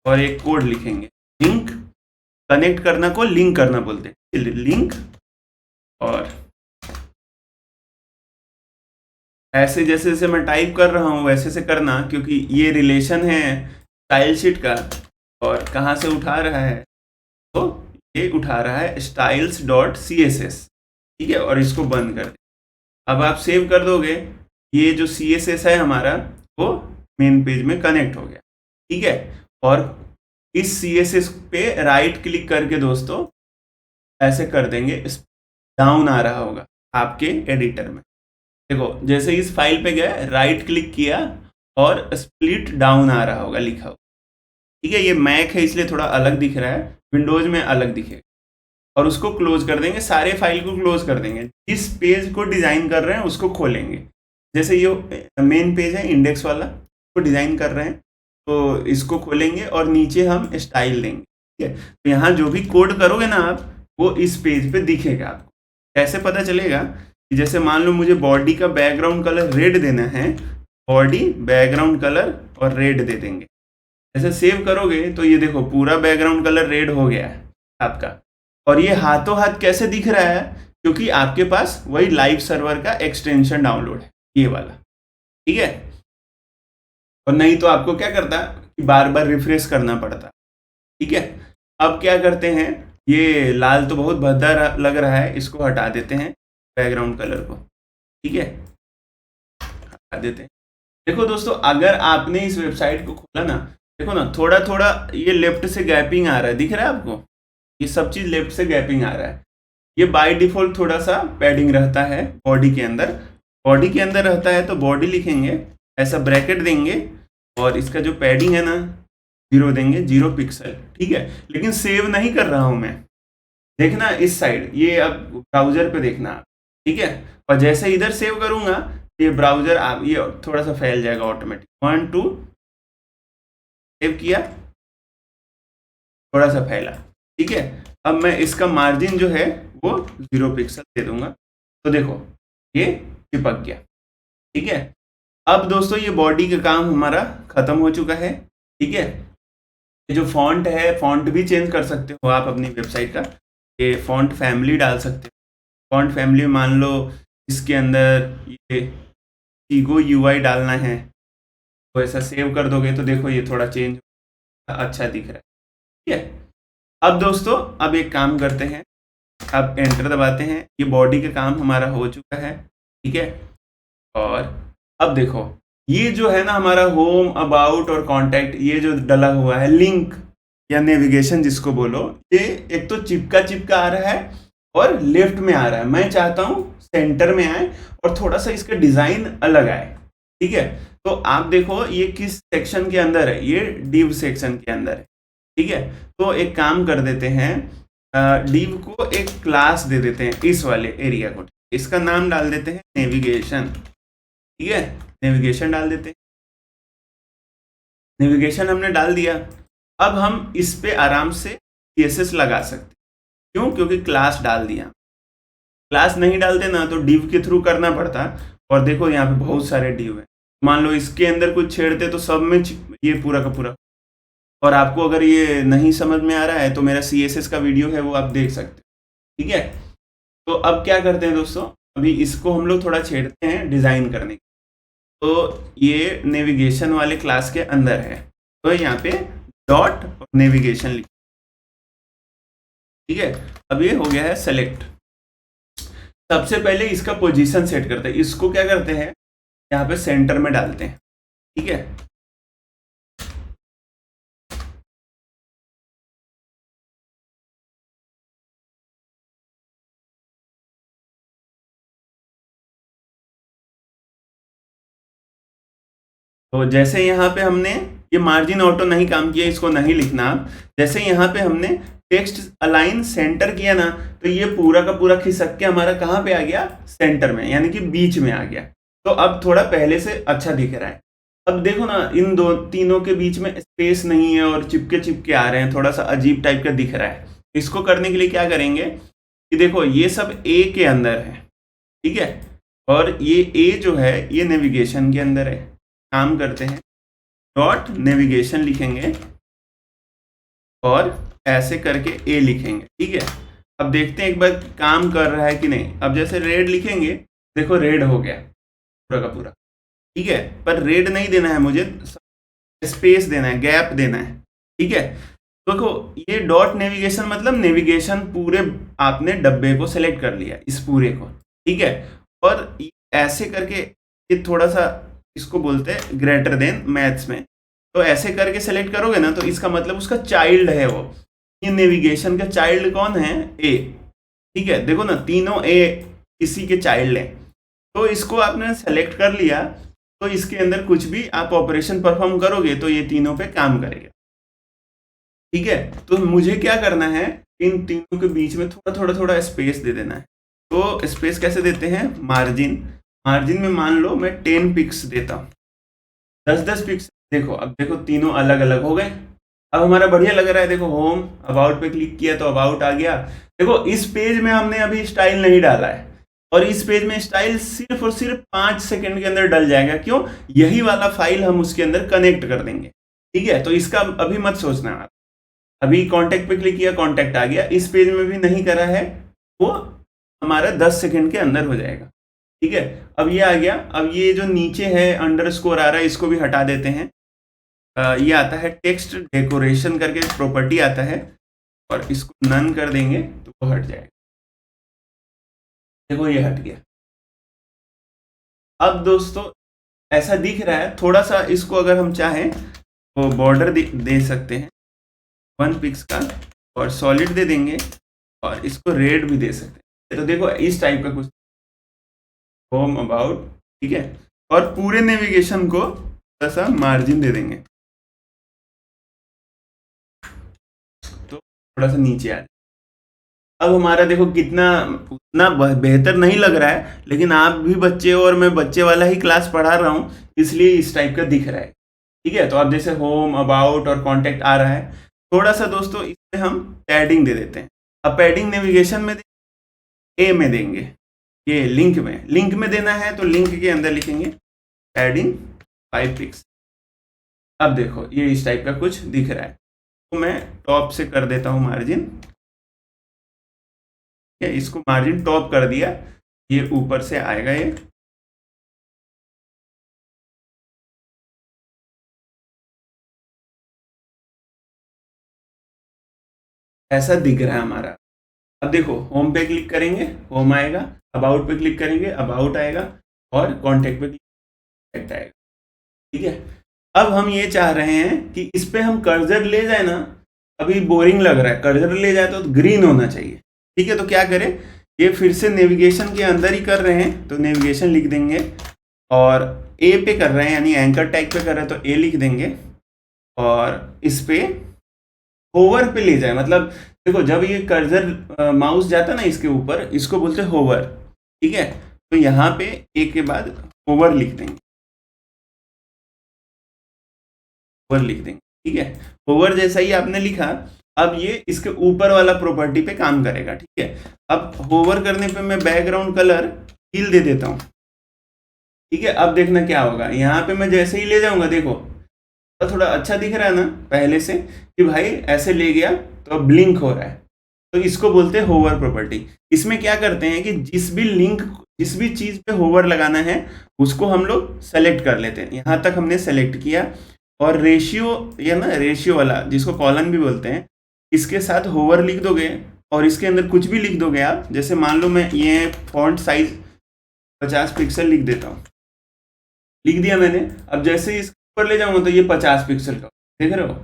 और एक कोड लिखेंगे, लिंक, कनेक्ट करना को लिंक करना बोलते हैं, लिंक, और ऐसे जैसे जैसे मैं टाइप कर रहा हूँ वैसे से करना, क्योंकि ये रिलेशन है स्टाइल शीट का, और कहाँ से उठा रहा है, तो ये उठा रहा है styles dot C S S. ठीक है, और इसको बंद कर दे। अब आप सेव कर दोगे, ये जो सी एस एस है हमारा वो मेन पेज में कनेक्ट हो गया। ठीक है, और इस सी एस एस पे राइट क्लिक करके दोस्तों ऐसे कर देंगे, डाउन आ रहा होगा आपके एडिटर में। देखो जैसे इस फाइल पे गए, राइट क्लिक किया और स्प्लिट डाउन आ रहा होगा लिखा हुआ। ठीक है, ये मैक है इसलिए थोड़ा अलग दिख रहा है, विंडोज में अलग दिखेगा। और उसको क्लोज कर देंगे, सारे फाइल को क्लोज कर देंगे, जिस पेज को डिजाइन कर रहे हैं उसको खोलेंगे। जैसे ये मेन पेज है इंडेक्स वाला, तो डिजाइन कर रहे हैं तो इसको खोलेंगे और नीचे हम स्टाइल देंगे। ठीक है, तो यहाँ जो भी कोड करोगे ना आप, वो इस पेज पे दिखेगा आपको। कैसे पता चलेगा कि जैसे मान लो मुझे बॉडी का बैकग्राउंड कलर रेड देना है, बॉडी बैकग्राउंड कलर और रेड दे देंगे। ऐसे सेव करोगे तो ये देखो पूरा बैकग्राउंड कलर रेड हो गया है आपका। और ये हाथों हाथ कैसे दिख रहा है, क्योंकि आपके पास वही लाइव सर्वर का एक्सटेंशन डाउनलोड है, ये वाला। ठीक है, और नहीं तो आपको क्या करता कि बार बार रिफ्रेश करना पड़ता। ठीक है, अब क्या करते हैं, ये लाल तो बहुत भद्दा लग रहा है, इसको हटा देते हैं बैकग्राउंड कलर को। ठीक है, हटा देते हैं। देखो दोस्तों, अगर आपने इस वेबसाइट को खोला ना, देखो ना थोड़ा थोड़ा ये लेफ्ट से गैपिंग आ रहा है, दिख रहा है आपको, ये सब चीज लेफ्ट से गैपिंग आ रहा है। ये बाय डिफॉल्ट थोड़ा सा पैडिंग रहता है बॉडी के अंदर, बॉडी के अंदर रहता है तो बॉडी लिखेंगे, ऐसा ब्रैकेट देंगे, और इसका जो पैडिंग है ना 0 देंगे, 0 पिक्सल। ठीक है, लेकिन सेव नहीं कर रहा हूं मैं, देखना इस साइड, ये अब ब्राउजर पे देखना आप। ठीक है, और जैसे इधर सेव करूंगा ये ब्राउजर आप ये थोड़ा सा फैल जाएगा ऑटोमेटिक। 1 2 सेव किया, थोड़ा सा फैला। ठीक है, अब मैं इसका मार्जिन जो है वो 0 पिक्सल दे दूंगा, तो देखो ये चिपक गया। ठीक है, अब दोस्तों ये बॉडी का काम हमारा खत्म हो चुका है। ठीक है, ये जो फॉन्ट है, फॉन्ट भी चेंज कर सकते हो आप अपनी वेबसाइट का, ये फॉन्ट फैमिली डाल सकते हो। फॉन्ट फैमिली मान लो इसके अंदर ये ईगो यूआई डालना है, तो ऐसा सेव कर दोगे तो देखो ये थोड़ा चेंज अच्छा दिख रहा है। ठीक है, अब दोस्तों अब एक काम करते हैं, अब एंटर दबाते हैं, ये बॉडी का काम हमारा हो चुका है। ठीक है, और अब देखो ये जो है ना हमारा होम, अबाउट और कांटेक्ट, ये जो डला हुआ है लिंक या नेविगेशन जिसको बोलो, ये एक तो चिपका चिपका आ रहा है और लेफ्ट में आ रहा है। मैं चाहता हूं सेंटर में आए और थोड़ा सा इसका डिजाइन अलग आए। ठीक है, तो आप देखो ये किस सेक्शन के अंदर है, ये डिव सेक्शन के अंदर है। ठीक है, तो एक काम कर देते हैं, डिव को एक क्लास दे देते हैं, इस वाले एरिया को, इसका नाम डाल देते हैं नेविगेशन। ठीक है, नेविगेशन डाल देते हैं, नेविगेशन हमने डाल दिया। अब हम इस पे आराम से सीएसएस लगा सकते हैं, क्यों, क्योंकि क्लास डाल दिया। क्लास नहीं डालते ना तो डिव के थ्रू करना पड़ता, और देखो यहाँ पे बहुत सारे डिव है, मान लो इसके अंदर कुछ छेड़ते तो सब में ये पूरा का पूरा। और आपको अगर ये नहीं समझ में आ रहा है तो मेरा सीएसएस का वीडियो है वो आप देख सकते हो। ठीक है, तो अब क्या करते हैं दोस्तों, अभी इसको हम लोग थोड़ा छेड़ते हैं डिजाइन करने के। तो ये नेविगेशन वाले क्लास के अंदर है, तो यहाँ पे डॉट और नेविगेशन लिख। ठीक है, अब ये हो गया है सेलेक्ट। सबसे पहले इसका पोजीशन सेट करते हैं, इसको क्या करते हैं यहाँ पे सेंटर में डालते हैं। ठीक है, तो जैसे यहाँ पे हमने ये मार्जिन ऑटो नहीं काम किया, इसको नहीं लिखना आप। जैसे यहाँ पे हमने टेक्स्ट अलाइन सेंटर किया ना, तो ये पूरा का पूरा खिसक के हमारा कहाँ पे आ गया, सेंटर में, यानी कि बीच में आ गया। तो अब थोड़ा पहले से अच्छा दिख रहा है। अब देखो ना, इन दो तीनों के बीच में स्पेस नहीं है और चिपके चिपके आ रहे हैं, थोड़ा सा अजीब टाइप का दिख रहा है। इसको करने के लिए क्या करेंगे कि देखो ये सब ए के अंदर है, ठीक है, और ये ए जो है ये नेविगेशन के अंदर है। काम करते हैं, डॉट नेविगेशन लिखेंगे और ऐसे करके ए लिखेंगे, ठीक है। अब देखते हैं एक बार काम कर रहा है कि नहीं। अब जैसे रेड लिखेंगे, देखो रेड हो गया पूरा का पूरा, ठीक है, पर रेड नहीं देना है मुझे, स्पेस देना है, गैप देना है, ठीक है। देखो ये डॉट नेविगेशन मतलब नेविगेशन पूरे आपने डब्बे को सेलेक्ट कर लिया, इस पूरे को, ठीक है। और ऐसे करके ये थोड़ा सा, इसको बोलते हैं ग्रेटर देन मैथ्स में, तो ऐसे करके सेलेक्ट करोगे ना, तो इसका मतलब उसका चाइल्ड है वो। ये नेविगेशन का चाइल्ड कौन है, ए, ठीक है। देखो ना तीनों ए इसी के चाइल्ड हैं। तो इसको आपने सेलेक्ट कर लिया, तो इसके अंदर कुछ भी आप ऑपरेशन परफॉर्म करोगे तो ये तीनों पे काम करेगा, ठीक है। तो मुझे क्या करना है, इन तीनों के बीच में थोड़ा थोड़ा थोड़ा स्पेस दे देना है। तो स्पेस कैसे देते हैं, मार्जिन, मार्जिन में मान लो मैं 10 पिक्स देता हूँ, 10-10 पिक्स। देखो अब देखो तीनों अलग अलग हो गए। अब हमारा बढ़िया लग रहा है। देखो होम अबाउट पे क्लिक किया तो अबाउट आ गया। देखो इस पेज में हमने अभी स्टाइल नहीं डाला है, और इस पेज में स्टाइल सिर्फ और सिर्फ 5 सेकंड के अंदर डल जाएगा। क्यों, यही वाला फाइल हम उसके अंदर कनेक्ट कर देंगे, ठीक है। तो इसका अभी मत सोचना आप। अभी कॉन्टैक्ट पे क्लिक किया, कॉन्टैक्ट आ गया। इस पेज में भी नहीं करा है, वो हमारा 10 सेकंड के अंदर हो जाएगा, ठीक है। अब ये आ गया। अब ये जो नीचे है अंडरस्कोर आ रहा है, इसको भी हटा देते हैं। ये आता है टेक्स्ट डेकोरेशन करके प्रॉपर्टी आता है, और इसको नन कर देंगे तो वो हट जाएगा। देखो ये हट गया। अब दोस्तों ऐसा दिख रहा है। थोड़ा सा इसको अगर हम चाहें तो बॉर्डर दे सकते हैं 1 पिक्स का, और सॉलिड दे देंगे, और इसको रेड भी दे सकते हैं। तो देखो इस टाइप का कुछ होम अबाउट, ठीक है। और पूरे नेविगेशन को थोड़ा सा मार्जिन दे देंगे, तो थोड़ा सा नीचे आ जाए। अब हमारा देखो कितना, उतना बेहतर नहीं लग रहा है, लेकिन आप भी बच्चे हो और मैं बच्चे वाला ही क्लास पढ़ा रहा हूँ, इसलिए इस टाइप का दिख रहा है, ठीक है। तो अब जैसे होम अबाउट और कॉन्टैक्ट आ रहा है, थोड़ा सा दोस्तों इसमें हम पैडिंग दे देते हैं। अब पैडिंग नेविगेशन में ए में देंगे, ये लिंक में देना है, तो लिंक के अंदर लिखेंगे पैडिंग 5 पिक्स। अब देखो ये इस टाइप का कुछ दिख रहा है। तो मैं टॉप से कर देता हूँ मार्जिन, इसको मार्जिन टॉप कर दिया, ये ऊपर से आएगा। ये ऐसा दिख रहा है हमारा। अब देखो होम पे क्लिक करेंगे, होम आएगा, अबाउट पे क्लिक करेंगे, अबाउट आएगा, और कॉन्टैक्ट पे क्लिक आएगा, ठीक है। अब हम ये चाह रहे हैं कि इस पे हम कर्सर ले जाए ना, अभी बोरिंग लग रहा है, कर्सर ले जाए तो ग्रीन होना चाहिए, ठीक है। तो क्या करें, ये फिर से नेविगेशन के अंदर ही कर रहे हैं, तो नेविगेशन लिख देंगे, और ए पे कर रहे हैं यानी एंकर टैग पे कर रहे हैं तो ए लिख देंगे, और इस पे होवर पे ले जाए। मतलब देखो जब ये कर्सर माउस जाता है ना इसके ऊपर, इसको बोलते हैं होवर, ठीक है। तो यहाँ पे ए के बाद होवर लिख देंगे, होवर लिख देंगे, ठीक है। होवर जैसा ही आपने लिखा, अब ये इसके ऊपर वाला प्रॉपर्टी पे काम करेगा, ठीक है। अब होवर करने पे मैं बैकग्राउंड कलर हील दे देता हूँ, ठीक है। अब देखना क्या होगा, यहाँ पे मैं जैसे ही ले जाऊंगा, देखो तो थोड़ा अच्छा दिख रहा है ना पहले से, कि भाई ऐसे ले गया तो अब ब्लिंक हो रहा है। तो इसको बोलते हैं होवर प्रॉपर्टी। इसमें क्या करते हैं कि जिस भी चीज़ पे होवर लगाना है उसको हम लोग सेलेक्ट कर लेते हैं। यहाँ तक हमने सेलेक्ट किया, और रेशियो, ये ना रेशियो वाला जिसको कॉलन भी बोलते हैं, इसके साथ होवर लिख दोगे, और इसके अंदर कुछ भी लिख दोगे आप। जैसे मान लो मैं ये फॉन्ट साइज 50 पिक्सल लिख देता हूँ, लिख दिया मैंने। अब जैसे ही इसके ऊपर ले जाऊंगा तो ये 50 पिक्सल का, देख रहे हो,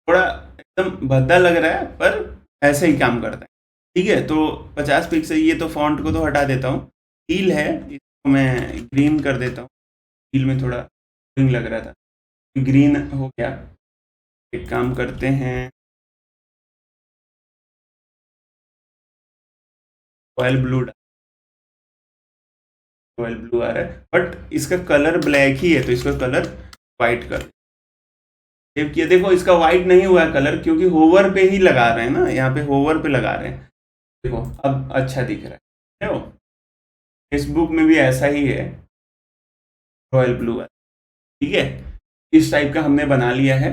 थोड़ा एकदम भद्दा लग रहा है पर ऐसे ही काम करता है, ठीक है। तो 50 पिक्सल, ये तो फॉन्ट को तो हटा देता हूँ। हील है, इसको मैं ग्रीन कर देता हूँ, हील में थोड़ा ग्रीन लग रहा था, ग्रीन हो गया। एक काम करते हैं, रॉयल ब्लू, रॉयल ब्लू आ रहा है बट इसका कलर ब्लैक ही है, तो इसका कलर वाइट कर सेव किया। देखो इसका वाइट नहीं हुआ है कलर, क्योंकि होवर पे ही लगा रहे हैं ना, यहाँ पे होवर पे लगा रहे हैं। देखो अब अच्छा दिख रहा है वो। फेसबुक में भी ऐसा ही है, रॉयल ब्लू है। ठीक है, इस टाइप का हमने बना लिया है।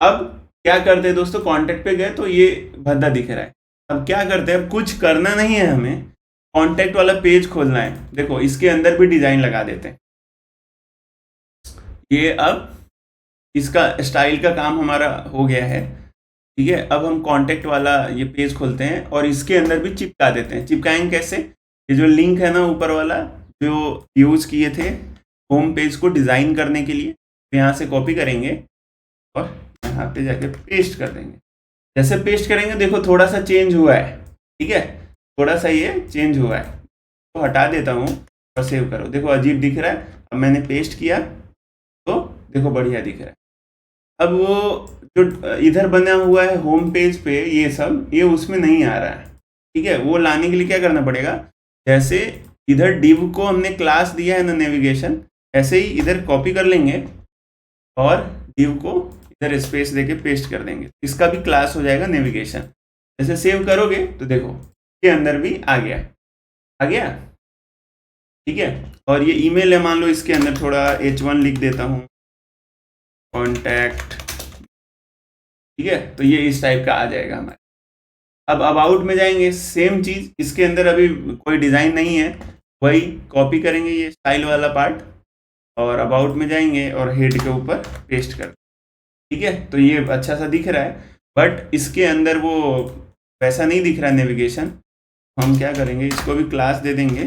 अब क्या करते हैं दोस्तों, कांटेक्ट पे गए तो ये भद्दा दिख रहा है। अब क्या करते हैं, अब कुछ करना नहीं है हमें, कांटेक्ट वाला पेज खोलना है। देखो इसके अंदर भी डिजाइन लगा देते हैं। ये अब इसका स्टाइल का काम हमारा हो गया है। ठीक है, अब हम कांटेक्ट वाला ये पेज खोलते हैं और इसके अंदर भी चिपका देते हैं। चिपकाएंगे कैसे, ये जो लिंक है ना ऊपर वाला जो यूज किए थे होम पेज को डिजाइन करने के लिए, तो यहाँ से कॉपी करेंगे और यहाँ पे जाके पेस्ट कर देंगे। जैसे पेस्ट करेंगे देखो थोड़ा सा चेंज हुआ है। ठीक है, थोड़ा सा ये चेंज हुआ है, तो हटा देता हूँ और सेव करो। देखो अजीब दिख रहा है। अब मैंने पेस्ट किया तो देखो बढ़िया दिख रहा है। अब वो जो इधर बना हुआ है होम पेज पे ये सब, ये उसमें नहीं आ रहा है। ठीक है, वो लाने के लिए क्या करना पड़ेगा, जैसे इधर डिव को हमने क्लास दिया है ना नेविगेशन, ऐसे ही इधर कॉपी कर लेंगे और डिव को इधर स्पेस देके पेस्ट कर देंगे। इसका भी क्लास हो जाएगा नेविगेशन। जैसे सेव करोगे तो देखो के अंदर भी आ गया, आ गया। ठीक है, और ये ईमेल है, मान लो इसके अंदर थोड़ा H1 लिख देता हूँ, कॉन्टैक्ट। ठीक है, तो ये इस टाइप का आ जाएगा हमारे। अब अबाउट में जाएंगे, सेम चीज, इसके अंदर अभी कोई डिजाइन नहीं है, वही कॉपी करेंगे ये स्टाइल वाला पार्ट और अबाउट में जाएंगे और हेड के ऊपर पेस्ट कर। ठीक है, तो ये अच्छा सा दिख रहा है बट इसके अंदर वो वैसा नहीं दिख रहा है नेविगेशन। हम क्या करेंगे, इसको भी क्लास दे देंगे,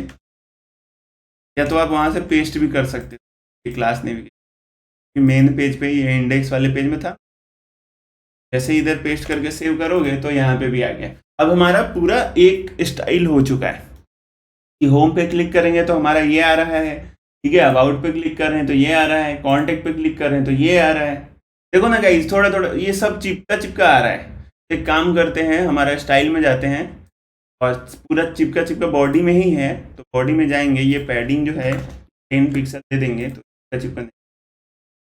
या तो आप वहाँ से पेस्ट भी कर सकते हो क्लास नेविगेशन। मेन पेज पे ये इंडेक्स वाले पेज में था, जैसे इधर पेस्ट करके सेव करोगे तो यहाँ पे भी आ गया। अब हमारा पूरा एक स्टाइल हो चुका है कि होम पे क्लिक करेंगे तो हमारा ये आ रहा है। ठीक है, अबाउट पे क्लिक कर रहे हैं तो ये आ रहा है, कॉन्टेक्ट पे क्लिक कर रहे हैं तो ये आ रहा है। देखो ना गाइस, थोड़ा थोड़ा ये सब चिपका चिपका आ रहा है। एक काम करते हैं, हमारा स्टाइल में जाते हैं और पूरा चिपका चिपका बॉडी में ही है, तो बॉडी में जाएंगे, ये पैडिंग जो है 10 पिक्सल दे देंगे तो चिपका चिपका नहीं,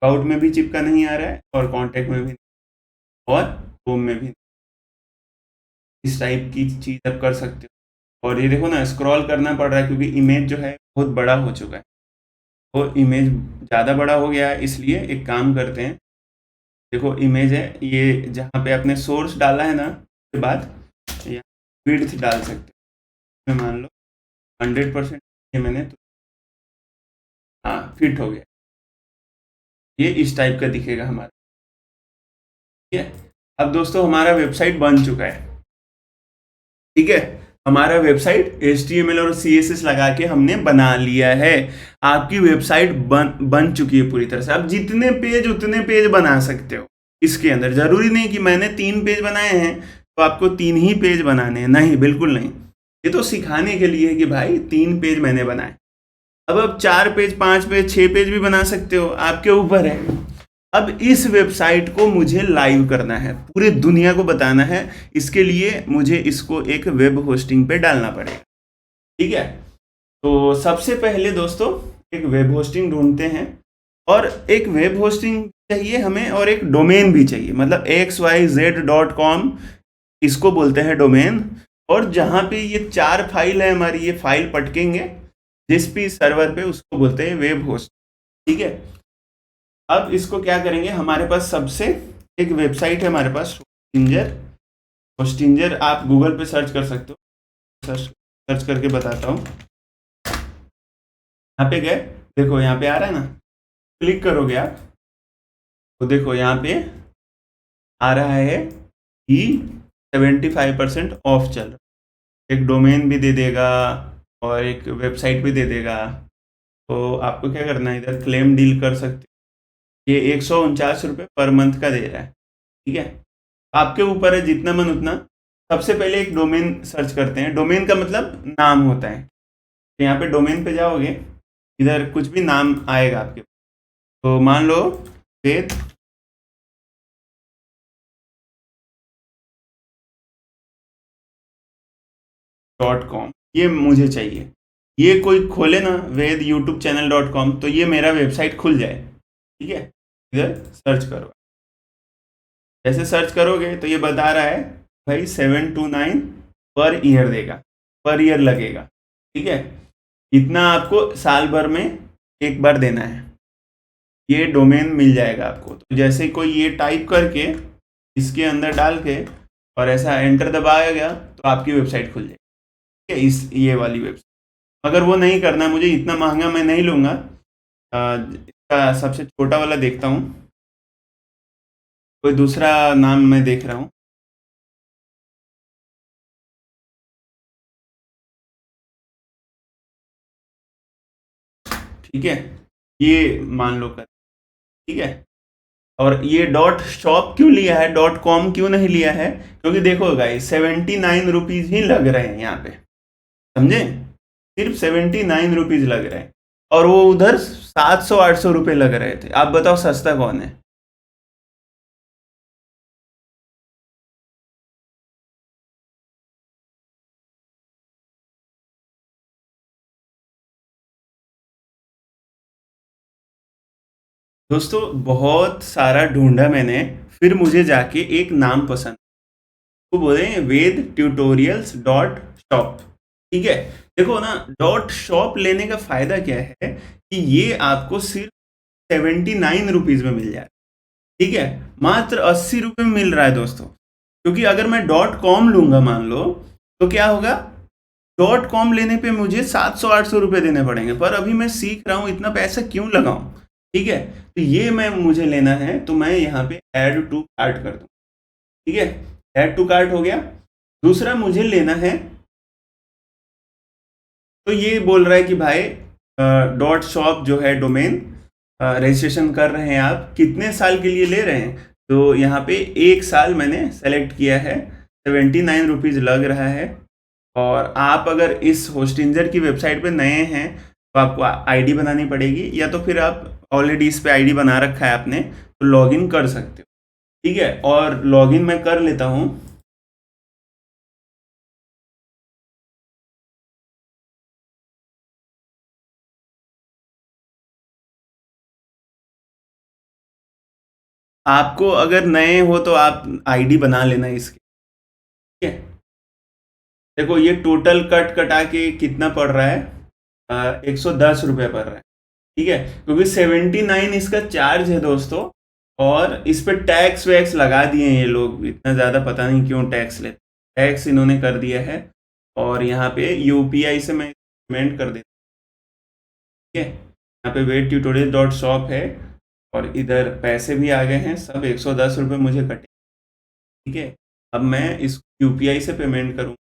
अबाउट में भी चिपका नहीं आ रहा है और कॉन्टेक्ट में भी और होम में भी। इस टाइप की चीज़ आप कर सकते हो। और ये देखो ना स्क्रॉल करना पड़ रहा है क्योंकि इमेज जो है बहुत बड़ा हो चुका है, वो इमेज ज़्यादा बड़ा हो गया है। इसलिए एक काम करते हैं, देखो इमेज है ये, जहाँ पे आपने सोर्स डाला है ना उसके बाद या विड्थ डाल सकते हो। मान लो 100% ये मैंने तो हाँ फिट हो गया, ये इस टाइप का दिखेगा हमारा। ठीक है, अब दोस्तों हमारा वेबसाइट बन चुका है। ठीक है, हमारा वेबसाइट HTML और CSS लगा के हमने बना लिया है। आपकी वेबसाइट बन चुकी है पूरी तरह से। आप जितने पेज उतने पेज बना सकते हो इसके अंदर। जरूरी नहीं कि मैंने 3 पेज बनाए हैं तो आपको 3 ही पेज बनाने हैं, नहीं, बिल्कुल नहीं। ये तो सिखाने के लिए है कि भाई 3 पेज मैंने बनाए। अब आप 4 पेज, 5 पेज, 6 पेज भी बना सकते हो, आपके ऊपर है। अब इस वेबसाइट को मुझे लाइव करना है, पूरे दुनिया को बताना है। इसके लिए मुझे इसको एक वेब होस्टिंग पे डालना पड़ेगा। ठीक है, तो सबसे पहले दोस्तों एक वेब होस्टिंग ढूंढते हैं, और एक वेब होस्टिंग चाहिए हमें और एक डोमेन भी चाहिए, मतलब xyz.com इसको बोलते हैं डोमेन। और जहाँ पे ये 4 फाइल है हमारी, ये फाइल पटकेंगे जिस भी सर्वर पे, उसको बोलते हैं वेब होस्ट। ठीक है, अब इसको क्या करेंगे, हमारे पास सबसे एक वेबसाइट है हमारे पास, होस्टिंजर। होस्टिंजर आप गूगल पे सर्च कर सकते हो, सर्च करके बताता हूँ। यहाँ पे गए, देखो यहाँ पे आ रहा है ना, क्लिक करोगे आप तो देखो यहाँ पे आ रहा है कि 75% ऑफ चल रहा है। एक डोमेन भी दे देगा और एक वेबसाइट भी दे देगा। तो आपको क्या करना है, इधर क्लेम डील कर सकते हो। ये 149 रुपये पर मंथ का दे रहा है। ठीक है, आपके ऊपर है, जितना मन उतना। सबसे पहले एक डोमेन सर्च करते हैं। डोमेन का मतलब नाम होता है, तो यहाँ पे डोमेन पे जाओगे, इधर कुछ भी नाम आएगा आपके। तो मान लो वेद .com, ये मुझे चाहिए। ये कोई खोले ना वेद youtube-channel.com, तो ये मेरा वेबसाइट खुल जाए। ठीक है, इधर सर्च करो। जैसे सर्च करोगे तो ये बता रहा है भाई 729 पर ईयर देगा, पर ईयर लगेगा। ठीक है, इतना आपको साल भर में एक बार देना है। ये डोमेन मिल जाएगा आपको। तो जैसे कोई ये टाइप करके इसके अंदर डाल के और ऐसा एंटर दबाया गया तो आपकी वेबसाइट खुल जाएगी। ठीक है, इस ये वाली वेबसाइट। अगर वो नहीं करना, मुझे इतना महंगा मैं नहीं लूँगा, इसका सबसे छोटा वाला देखता हूँ, कोई दूसरा नाम मैं देख रहा हूँ। ठीक है, ये मान लो कर। ठीक है, और ये डॉट शॉप क्यों लिया है, डॉट कॉम क्यों नहीं लिया है? क्योंकि देखो गाइस 79 रुपीज़ ही लग रहे हैं यहाँ पे, समझे? सिर्फ 79 रुपीज़ लग रहे हैं, और वो उधर 700-800 रुपये लग रहे थे। आप बताओ सस्ता कौन है? दोस्तों बहुत सारा ढूंढा मैंने, फिर मुझे जाके एक नाम पसंद, वो बोले वेद ट्यूटोरियल्स डॉट शॉप। ठीक है, देखो ना, डॉट शॉप लेने का फायदा क्या है कि ये आपको सिर्फ 79 रुपीज़ में मिल जाए। ठीक है, मात्र 80 रुपये में मिल रहा है दोस्तों। क्योंकि अगर मैं डॉट कॉम लूंगा मान लो, तो क्या होगा, डॉट कॉम लेने पे मुझे 700-800 रुपये देने पड़ेंगे। पर अभी मैं सीख रहा हूँ, इतना पैसा क्यों लगाऊं? ठीक है, तो ये मैं मुझे लेना है, तो मैं यहाँ पे ऐड टू कार्ट कर दूँ। ठीक है, ऐड टू कार्ट हो गया। दूसरा मुझे लेना है, तो ये बोल रहा है कि भाई डॉट शॉप जो है डोमेन रजिस्ट्रेशन कर रहे हैं, आप कितने साल के लिए ले रहे हैं? तो यहाँ पे 1 साल मैंने सेलेक्ट किया है, 79 रुपीज़ लग रहा है। और आप अगर इस होस्टिंजर की वेबसाइट पे नए हैं तो आपको आईडी बनानी पड़ेगी, या तो फिर आप ऑलरेडी इस पे आईडी बना रखा है आपने तो लॉगिन कर सकते हो। ठीक है, और लॉगिन मैं कर लेता हूँ। आपको अगर नए हो तो आप आईडी बना लेना इसकी। ठीक है, देखो ये टोटल कट कटा के कितना पड़ रहा है, 110 रुपये पड़ रहा है। ठीक है, क्योंकि 79 इसका चार्ज है दोस्तों, और इस पर टैक्स वैक्स लगा दिए हैं ये लोग, इतना ज़्यादा पता नहीं क्यों टैक्स लेते, टैक्स इन्होंने कर दिया है। और यहाँ पे यूपीआई से मैं पेमेंट कर देता हूँ। ठीक है, यहाँ पे वेट ट्यूटोरियल डॉट शॉप है, और इधर पैसे भी आ गए हैं, सब 110 रुपये मुझे कटे। ठीक है, अब मैं इस यूपीआई से पेमेंट करूँ।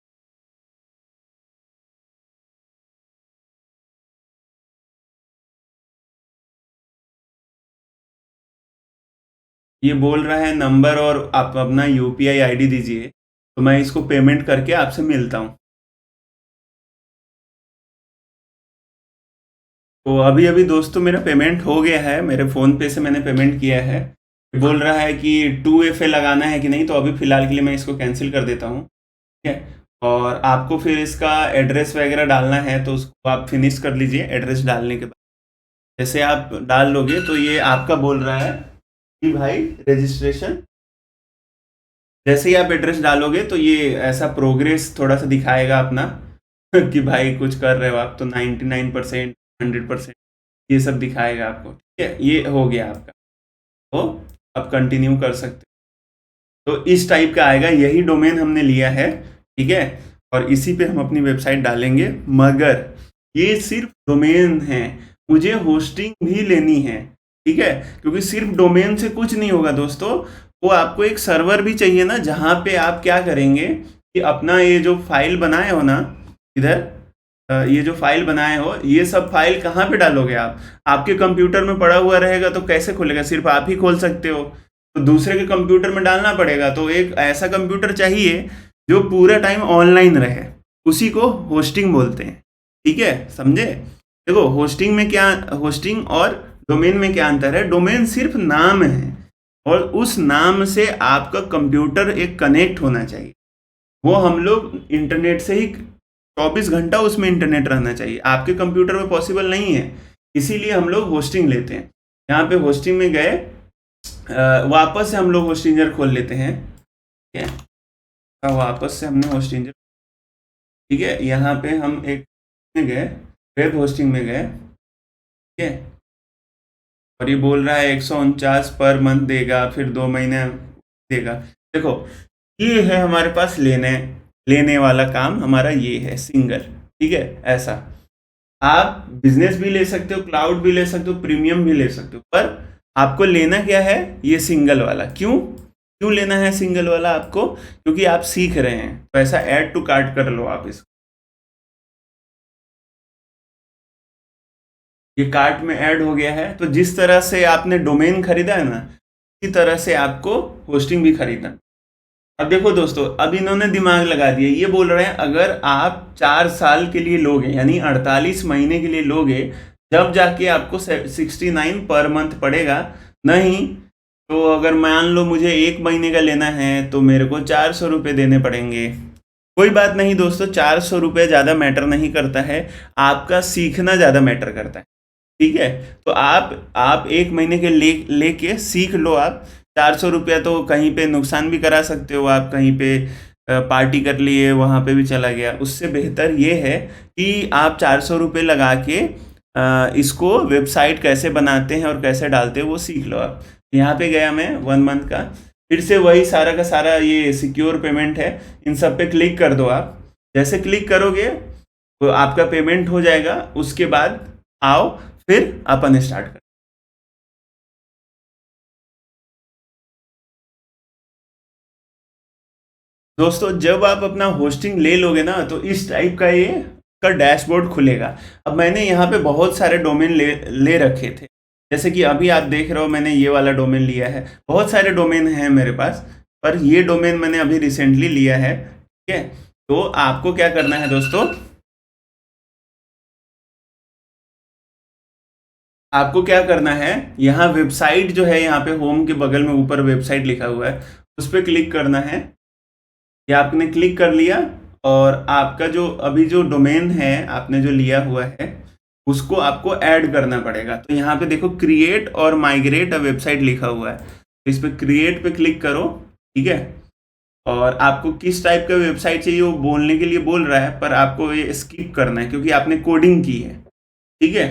ये बोल रहा है नंबर और आप अपना यूपीआई आईडी दीजिए, तो मैं इसको पेमेंट करके आपसे मिलता हूँ। तो अभी अभी दोस्तों मेरा पेमेंट हो गया है, मेरे फ़ोन पे से मैंने पेमेंट किया है। बोल रहा है कि 2FA लगाना है कि नहीं, तो अभी फ़िलहाल के लिए मैं इसको कैंसिल कर देता हूँ। ठीक है, और आपको फिर इसका एड्रेस वगैरह डालना है तो उसको आप फिनिश कर लीजिए। एड्रेस डालने के बाद जैसे आप डाल लोगे तो ये आपका बोल रहा है कि भाई रजिस्ट्रेशन, जैसे ही आप एड्रेस डालोगे तो ये ऐसा प्रोग्रेस थोड़ा सा दिखाएगा अपना कि भाई कुछ कर रहे हो आप, तो 99%, 100% ये सब दिखाएगा आपको। ठीक है, ये हो गया आपका, तो आप कंटिन्यू कर सकते हो। तो इस टाइप का आएगा, यही डोमेन हमने लिया है। ठीक है, और इसी पे हम अपनी वेबसाइट डालेंगे। मगर ये सिर्फ डोमेन है, मुझे होस्टिंग भी लेनी है। ठीक है, क्योंकि सिर्फ डोमेन से कुछ नहीं होगा दोस्तों, वो आपको एक सर्वर भी चाहिए ना, जहाँ पे आप क्या करेंगे कि अपना ये जो फाइल बनाए हो ना, इधर ये जो फाइल बनाए हो, ये सब फाइल कहाँ पे डालोगे आप? आपके कंप्यूटर में पड़ा हुआ रहेगा तो कैसे खोलेगा? सिर्फ आप ही खोल सकते हो, तो दूसरे के कंप्यूटर में डालना पड़ेगा। तो एक ऐसा कंप्यूटर चाहिए जो पूरा टाइम ऑनलाइन रहे, उसी को होस्टिंग बोलते हैं। ठीक है, समझे? देखो होस्टिंग में क्या, होस्टिंग और डोमेन में क्या अंतर है? डोमेन सिर्फ नाम है और उस नाम से आपका कंप्यूटर एक कनेक्ट होना चाहिए। वो हम लोग इंटरनेट से ही 24 घंटा उसमें इंटरनेट रहना चाहिए। आपके कंप्यूटर में पॉसिबल नहीं है, इसीलिए हम लोग होस्टिंग लेते हैं। यहाँ पे होस्टिंग में गए, वापस से हम लोग होस्टिंजर खोल लेते हैं। ठीक है, वापस से हमने होस्टिंजर, ठीक है, यहाँ पे हम एक में गए, वेब होस्टिंग में गए। ठीक है, और ये बोल रहा है 149 पर मंथ देगा, फिर 2 महीने देगा। देखो, ये है हमारे पास लेने लेने वाला काम, हमारा ये है सिंगल। ठीक है, ऐसा आप बिजनेस भी ले सकते हो, क्लाउड भी ले सकते हो, प्रीमियम भी ले सकते हो, पर आपको लेना क्या है? ये सिंगल वाला। क्यों क्यों लेना है सिंगल वाला आपको? क्योंकि आप सीख रहे हैं, तो ऐसा ऐड टू कार्ट कर लो आप इसको। ये कार्ट में ऐड हो गया है। तो जिस तरह से आपने डोमेन खरीदा है ना, इसी तरह से आपको होस्टिंग भी खरीदना। अब देखो दोस्तों, अब इन्होंने दिमाग लगा दिया, ये बोल रहे हैं अगर आप 4 साल के लिए लोगे, यानी 48 महीने के लिए लोगे, जब जाके आपको 69 पर मंथ पड़ेगा। नहीं तो अगर मान लो मुझे 1 महीने का लेना है तो मेरे को 400 रुपये देने पड़ेंगे। कोई बात नहीं दोस्तों, 400 रुपये ज़्यादा मैटर नहीं करता है, आपका सीखना ज़्यादा मैटर करता है। ठीक है, तो आप 1 महीने के लेके सीख लो। आप 400 रुपया तो कहीं पे नुकसान भी करा सकते हो, आप कहीं पे पार्टी कर लिए, वहाँ पे भी चला गया। उससे बेहतर ये है कि आप 400 रुपये लगा के इसको वेबसाइट कैसे बनाते हैं और कैसे डालते हैं वो सीख लो आप। यहाँ पे गया मैं 1 मंथ का, फिर से वही सारा का सारा ये सिक्योर पेमेंट है, इन सब पे क्लिक कर दो आप। जैसे क्लिक करोगे तो आपका पेमेंट हो जाएगा। उसके बाद आओ फिर अपन स्टार्ट कर। दोस्तों, जब आप अपना होस्टिंग ले लोगे ना, तो इस टाइप का ये का डैशबोर्ड खुलेगा। अब मैंने यहाँ पे बहुत सारे डोमेन ले रखे थे, जैसे कि अभी आप देख रहे हो मैंने ये वाला डोमेन लिया है। बहुत सारे डोमेन हैं मेरे पास, पर ये डोमेन मैंने अभी रिसेंटली लिया है। ठीक है, तो आपको क्या करना है दोस्तों, आपको क्या करना है, यहाँ वेबसाइट जो है, यहाँ पे होम के बगल में ऊपर वेबसाइट लिखा हुआ है, उस पर क्लिक करना है। या आपने क्लिक कर लिया और आपका जो अभी जो डोमेन है आपने जो लिया हुआ है उसको आपको ऐड करना पड़ेगा। तो यहाँ पे देखो क्रिएट और माइग्रेट अ वेबसाइट लिखा हुआ है, तो इस पर क्रिएट पे क्लिक करो। ठीक है, और आपको किस टाइप का वेबसाइट चाहिए वो बोलने के लिए बोल रहा है, पर आपको ये स्किप करना है क्योंकि आपने कोडिंग की है। ठीक है,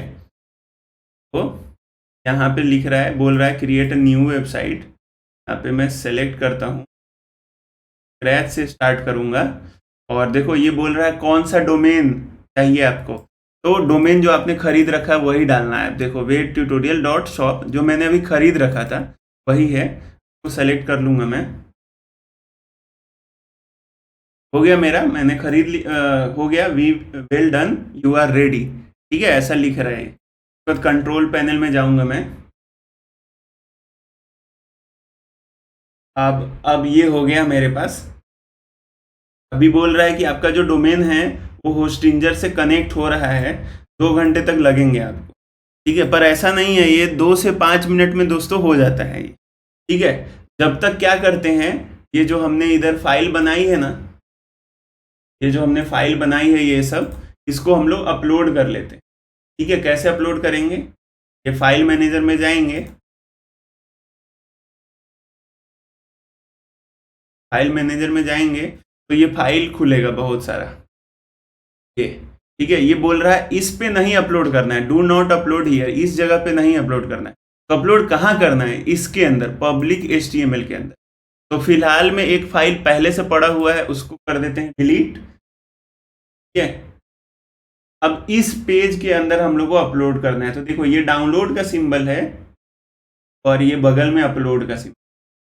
तो यहाँ पे लिख रहा है, बोल रहा है क्रिएट अ न्यू वेबसाइट। यहाँ पे मैं सेलेक्ट करता हूँ, स्क्रैच से स्टार्ट करूँगा। और देखो ये बोल रहा है कौन सा डोमेन चाहिए आपको, तो डोमेन जो आपने खरीद रखा है वही डालना है। देखो webtutorial.shop जो मैंने अभी खरीद रखा था वही है, तो सेलेक्ट कर लूँगा मैं। हो गया मेरा, मैंने खरीद हो गया। We well done, you are ready. ठीक है, ऐसा लिख रहा है। तो कंट्रोल पैनल में जाऊँगा मैं। अब ये हो गया मेरे पास। अभी बोल रहा है कि आपका जो डोमेन है वो होस्टिंजर से कनेक्ट हो रहा है, 2 घंटे तक लगेंगे आपको। ठीक है, पर ऐसा नहीं है, ये 2 से 5 मिनट में दोस्तों हो जाता है ये। ठीक है, जब तक क्या करते हैं, ये जो हमने इधर फाइल बनाई है ना, ये जो हमने फाइल बनाई है ये सब, इसको हम लोग अपलोड कर लेते हैं। ठीक है, कैसे अपलोड करेंगे, ये फाइल मैनेजर में जाएंगे, फाइल मैनेजर में जाएंगे तो ये फाइल खुलेगा बहुत सारा। ये ठीक है, ये बोल रहा है इस पे नहीं अपलोड करना है, डू नॉट अपलोड हियर, इस जगह पे नहीं अपलोड करना है। तो अपलोड कहाँ करना है, इसके अंदर, पब्लिक HTML के अंदर। तो फिलहाल में एक फाइल पहले से पड़ा हुआ है, उसको कर देते हैं डिलीट। ठीक है, अब इस पेज के अंदर हम लोग को अपलोड करना है। तो देखो ये डाउनलोड का सिंबल है और ये बगल में अपलोड का सिंबल,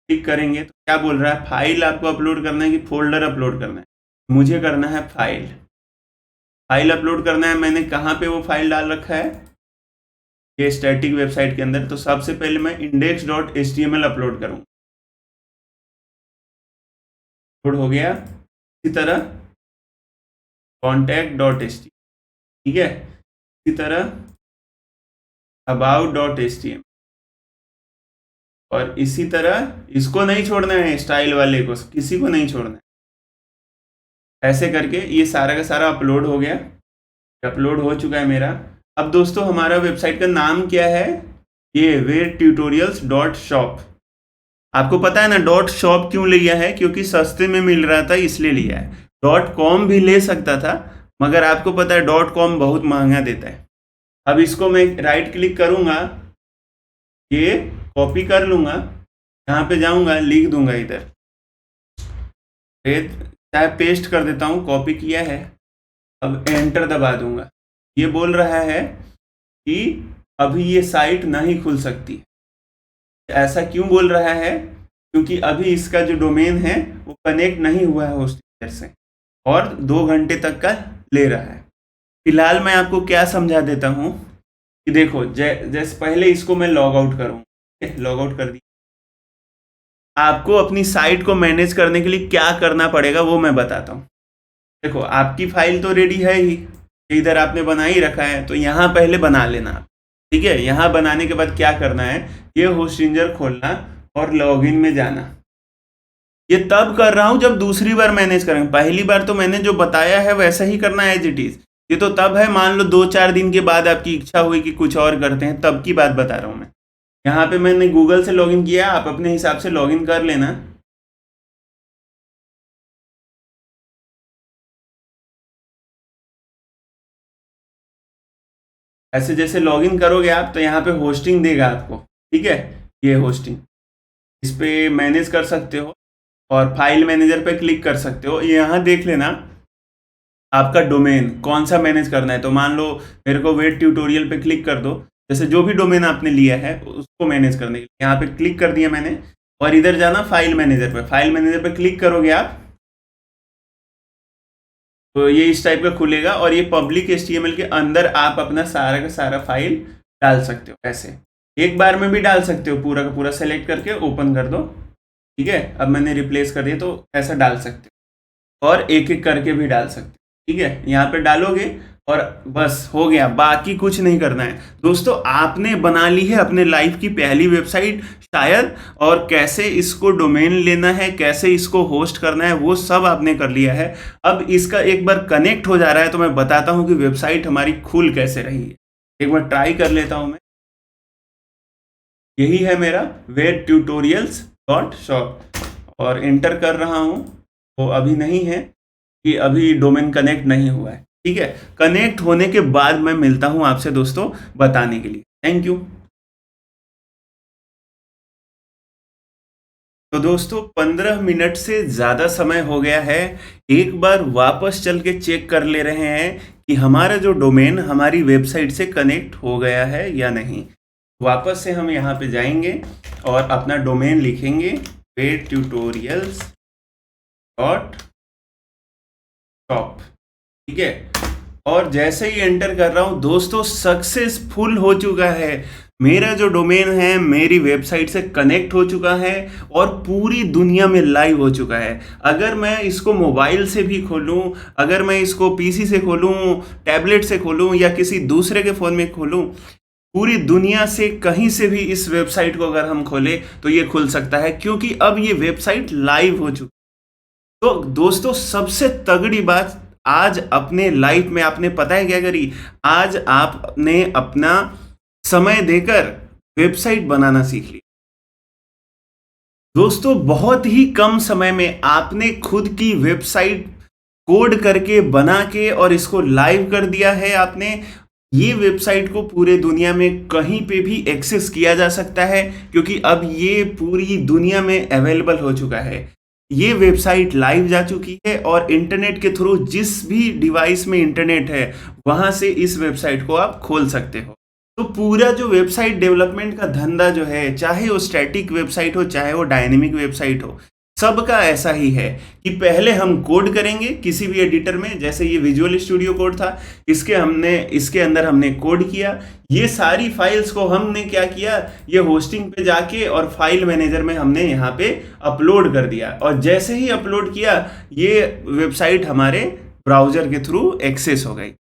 क्लिक करेंगे तो क्या बोल रहा है, फाइल आपको अपलोड करना है कि फोल्डर अपलोड करना है? मुझे करना है फाइल, फाइल अपलोड करना है। मैंने कहाँ पे वो फाइल डाल रखा है, ये स्टैटिक वेबसाइट के अंदर। तो सबसे पहले मैं index.html अपलोड करूँगा, अपलोड हो गया। इसी तरह contact.html, ठीक है, इसी तरह about.html और इसी तरह इसको नहीं छोड़ना है, स्टाइल वाले को किसी को नहीं छोड़ना है। ऐसे करके ये सारा का सारा अपलोड हो गया, अपलोड हो चुका है मेरा। अब दोस्तों हमारा वेबसाइट का नाम क्या है, ये वेदट्यूटोरियल्स.shop। आपको पता है ना .shop क्यों लिया है, क्योंकि सस्ते में मिल रहा था इसलिए लिया है। .com भी ले सकता था मगर आपको पता है .com बहुत महंगा देता है। अब इसको मैं राइट क्लिक करूंगा, ये कॉपी कर लूंगा, यहाँ पे जाऊंगा, लिख दूंगा इधर चाहे पेस्ट कर देता हूँ, कॉपी किया है। अब एंटर दबा दूंगा। ये बोल रहा है कि अभी ये साइट नहीं खुल सकती। ऐसा क्यों बोल रहा है, क्योंकि अभी इसका जो डोमेन है वो कनेक्ट नहीं हुआ है होस्टिंगर से और 2 घंटे तक का ले रहा है। फिलहाल मैं आपको क्या समझा देता हूँ कि देखो जैसे पहले इसको मैं लॉग आउट करूँ, लॉग आउट कर दिया। आपको अपनी साइट को मैनेज करने के लिए क्या करना पड़ेगा वो मैं बताता हूँ। देखो आपकी फाइल तो रेडी है ही, इधर आपने बना ही रखा है, तो यहाँ पहले बना लेना, ठीक है। यहाँ बनाने के बाद क्या करना है, ये होस्टिंगर खोलना और लॉगिन में जाना। ये तब कर रहा हूँ जब दूसरी बार मैनेज करेंगे, पहली बार तो मैंने जो बताया है वैसा ही करना है एज इट इज। ये तो तब है, मान लो 2-4 दिन के बाद आपकी इच्छा हुई कि कुछ और करते हैं, तब की बात बता रहा हूँ मैं। यहाँ पे मैंने गूगल से लॉगिन किया, आप अपने हिसाब से लॉगिन कर लेना। ऐसे जैसे लॉगिन करोगे आप तो यहाँ पे होस्टिंग देगा आपको, ठीक है। ये होस्टिंग, इस पे मैनेज कर सकते हो और फाइल मैनेजर पे क्लिक कर सकते हो। यहाँ देख लेना आपका डोमेन कौन सा मैनेज करना है। तो मान लो मेरे को वेद ट्यूटोरियल पे क्लिक कर दो, जैसे जो भी डोमेन आपने लिया है उसको मैनेज करने के लिए यहाँ पे क्लिक कर दिया मैंने। और इधर जाना फाइल मैनेजर पे, फाइल मैनेजर पे क्लिक करोगे आप तो ये इस टाइप का खुलेगा और ये पब्लिक HTML के अंदर आप अपना सारा का सारा फाइल डाल सकते हो। ऐसे एक बार में भी डाल सकते हो, पूरा का पूरा सेलेक्ट करके ओपन कर दो, ठीक है। अब मैंने रिप्लेस कर दिया, तो ऐसा डाल सकते हो और एक एक करके भी डाल सकते हो, ठीक है। यहाँ पे डालोगे और बस हो गया, बाकी कुछ नहीं करना है। दोस्तों आपने बना ली है अपने लाइफ की पहली वेबसाइट शायद, और कैसे इसको डोमेन लेना है, कैसे इसको होस्ट करना है, वो सब आपने कर लिया है। अब इसका एक बार कनेक्ट हो जा रहा है तो मैं बताता हूँ कि वेबसाइट हमारी खुल कैसे रही है। एक बार ट्राई कर लेता हूँ मैं। यही है मेरा vedtutorials.shop और एंटर कर रहा हूँ, तो अभी नहीं है कि अभी डोमेन कनेक्ट नहीं हुआ है, ठीक है। कनेक्ट होने के बाद मैं मिलता हूं आपसे दोस्तों बताने के लिए। Thank you. तो दोस्तों 15 मिनट से ज़्यादा समय हो गया है। एक बार वापस चल के चेक कर ले रहे हैं कि हमारा जो डोमेन हमारी वेबसाइट से कनेक्ट हो गया है या नहीं। वापस से हम यहाँ पे जाएंगे और अपना डोमेन लिखेंगे vedtutorials.shop, ठीक है। और जैसे ही एंटर कर रहा हूं दोस्तों सक्सेसफुल हो चुका है। मेरा जो डोमेन है मेरी वेबसाइट से कनेक्ट हो चुका है और पूरी दुनिया में लाइव हो चुका है। अगर मैं इसको मोबाइल से भी खोलूं, अगर मैं इसको पीसी से खोलूं, टैबलेट से खोलूं या किसी दूसरे के फ़ोन में खोलूं, पूरी दुनिया से कहीं से भी इस वेबसाइट को अगर हम खोलें तो ये खुल सकता है, क्योंकि अब ये वेबसाइट लाइव हो चुकी है। तो दोस्तों सबसे तगड़ी बात, आज अपने लाइफ में आपने पता है क्या करी, आज आपने अपना समय देकर वेबसाइट बनाना सीख ली। दोस्तों बहुत ही कम समय में आपने खुद की वेबसाइट कोड करके बना के और इसको लाइव कर दिया है आपने। ये वेबसाइट को पूरे दुनिया में कहीं पे भी एक्सेस किया जा सकता है, क्योंकि अब ये पूरी दुनिया में अवेलेबल हो चुका है। ये वेबसाइट लाइव जा चुकी है और इंटरनेट के थ्रू जिस भी डिवाइस में इंटरनेट है वहां से इस वेबसाइट को आप खोल सकते हो। तो पूरा जो वेबसाइट डेवलपमेंट का धंधा जो है, चाहे वो स्टैटिक वेबसाइट हो चाहे वो डायनेमिक वेबसाइट हो, सबका ऐसा ही है कि पहले हम कोड करेंगे किसी भी एडिटर में। जैसे ये विजुअल स्टूडियो कोड था, इसके अंदर हमने कोड किया। ये सारी फाइल्स को हमने क्या किया, ये होस्टिंग पे जाके और फाइल मैनेजर में हमने यहाँ पे अपलोड कर दिया। और जैसे ही अपलोड किया ये वेबसाइट हमारे ब्राउजर के थ्रू एक्सेस हो गई।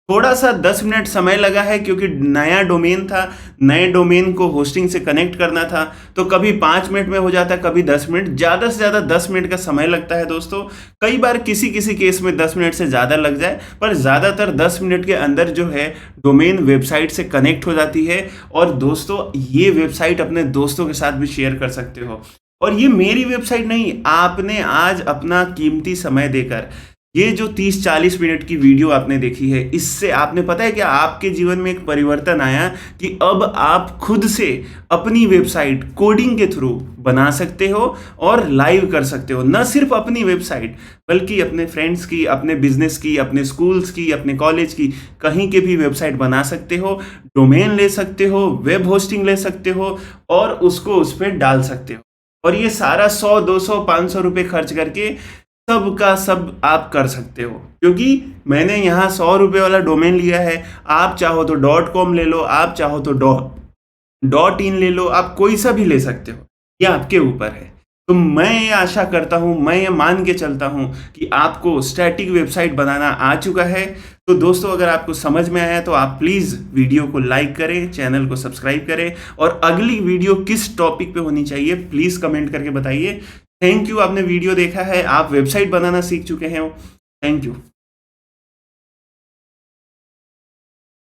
थोड़ा सा 10 मिनट समय लगा है क्योंकि नया डोमेन था, नए डोमेन को होस्टिंग से कनेक्ट करना था, तो कभी 5 मिनट में हो जाता है, कभी 10 मिनट, ज़्यादा से ज़्यादा 10 मिनट का समय लगता है दोस्तों। कई बार किसी किसी केस में 10 मिनट से ज़्यादा लग जाए, पर ज़्यादातर 10 मिनट के अंदर जो है डोमेन वेबसाइट से कनेक्ट हो जाती है। और दोस्तों ये वेबसाइट अपने दोस्तों के साथ भी शेयर कर सकते हो। और ये मेरी वेबसाइट नहीं, आपने आज अपना कीमती समय देकर ये जो 30-40 मिनट की वीडियो आपने देखी है, इससे आपने पता है कि आपके जीवन में एक परिवर्तन आया कि अब आप खुद से अपनी वेबसाइट कोडिंग के थ्रू बना सकते हो और लाइव कर सकते हो। न सिर्फ अपनी वेबसाइट, बल्कि अपने फ्रेंड्स की, अपने बिजनेस की, अपने स्कूल्स की, अपने कॉलेज की, कहीं के भी वेबसाइट बना सकते हो, डोमेन ले सकते हो, वेब होस्टिंग ले सकते हो और उसको उस पर डाल सकते हो। और ये सारा 100, 200, 500 रुपये खर्च करके सब का सब आप कर सकते हो, क्योंकि मैंने यहाँ 100 रुपये वाला डोमेन लिया है। आप चाहो तो .com ले लो, आप चाहो तो .in ले लो, आप कोई सा भी ले सकते हो, ये आपके ऊपर है। तो मैं ये आशा करता हूँ, मैं ये मान के चलता हूँ कि आपको स्टैटिक वेबसाइट बनाना आ चुका है। तो दोस्तों अगर आपको समझ में आया तो आप प्लीज़ वीडियो को लाइक करें, चैनल को सब्सक्राइब करें, और अगली वीडियो किस टॉपिक पे होनी चाहिए प्लीज़ कमेंट करके बताइए। थैंक यू, आपने वीडियो देखा है, आप वेबसाइट बनाना सीख चुके हैं। Thank you.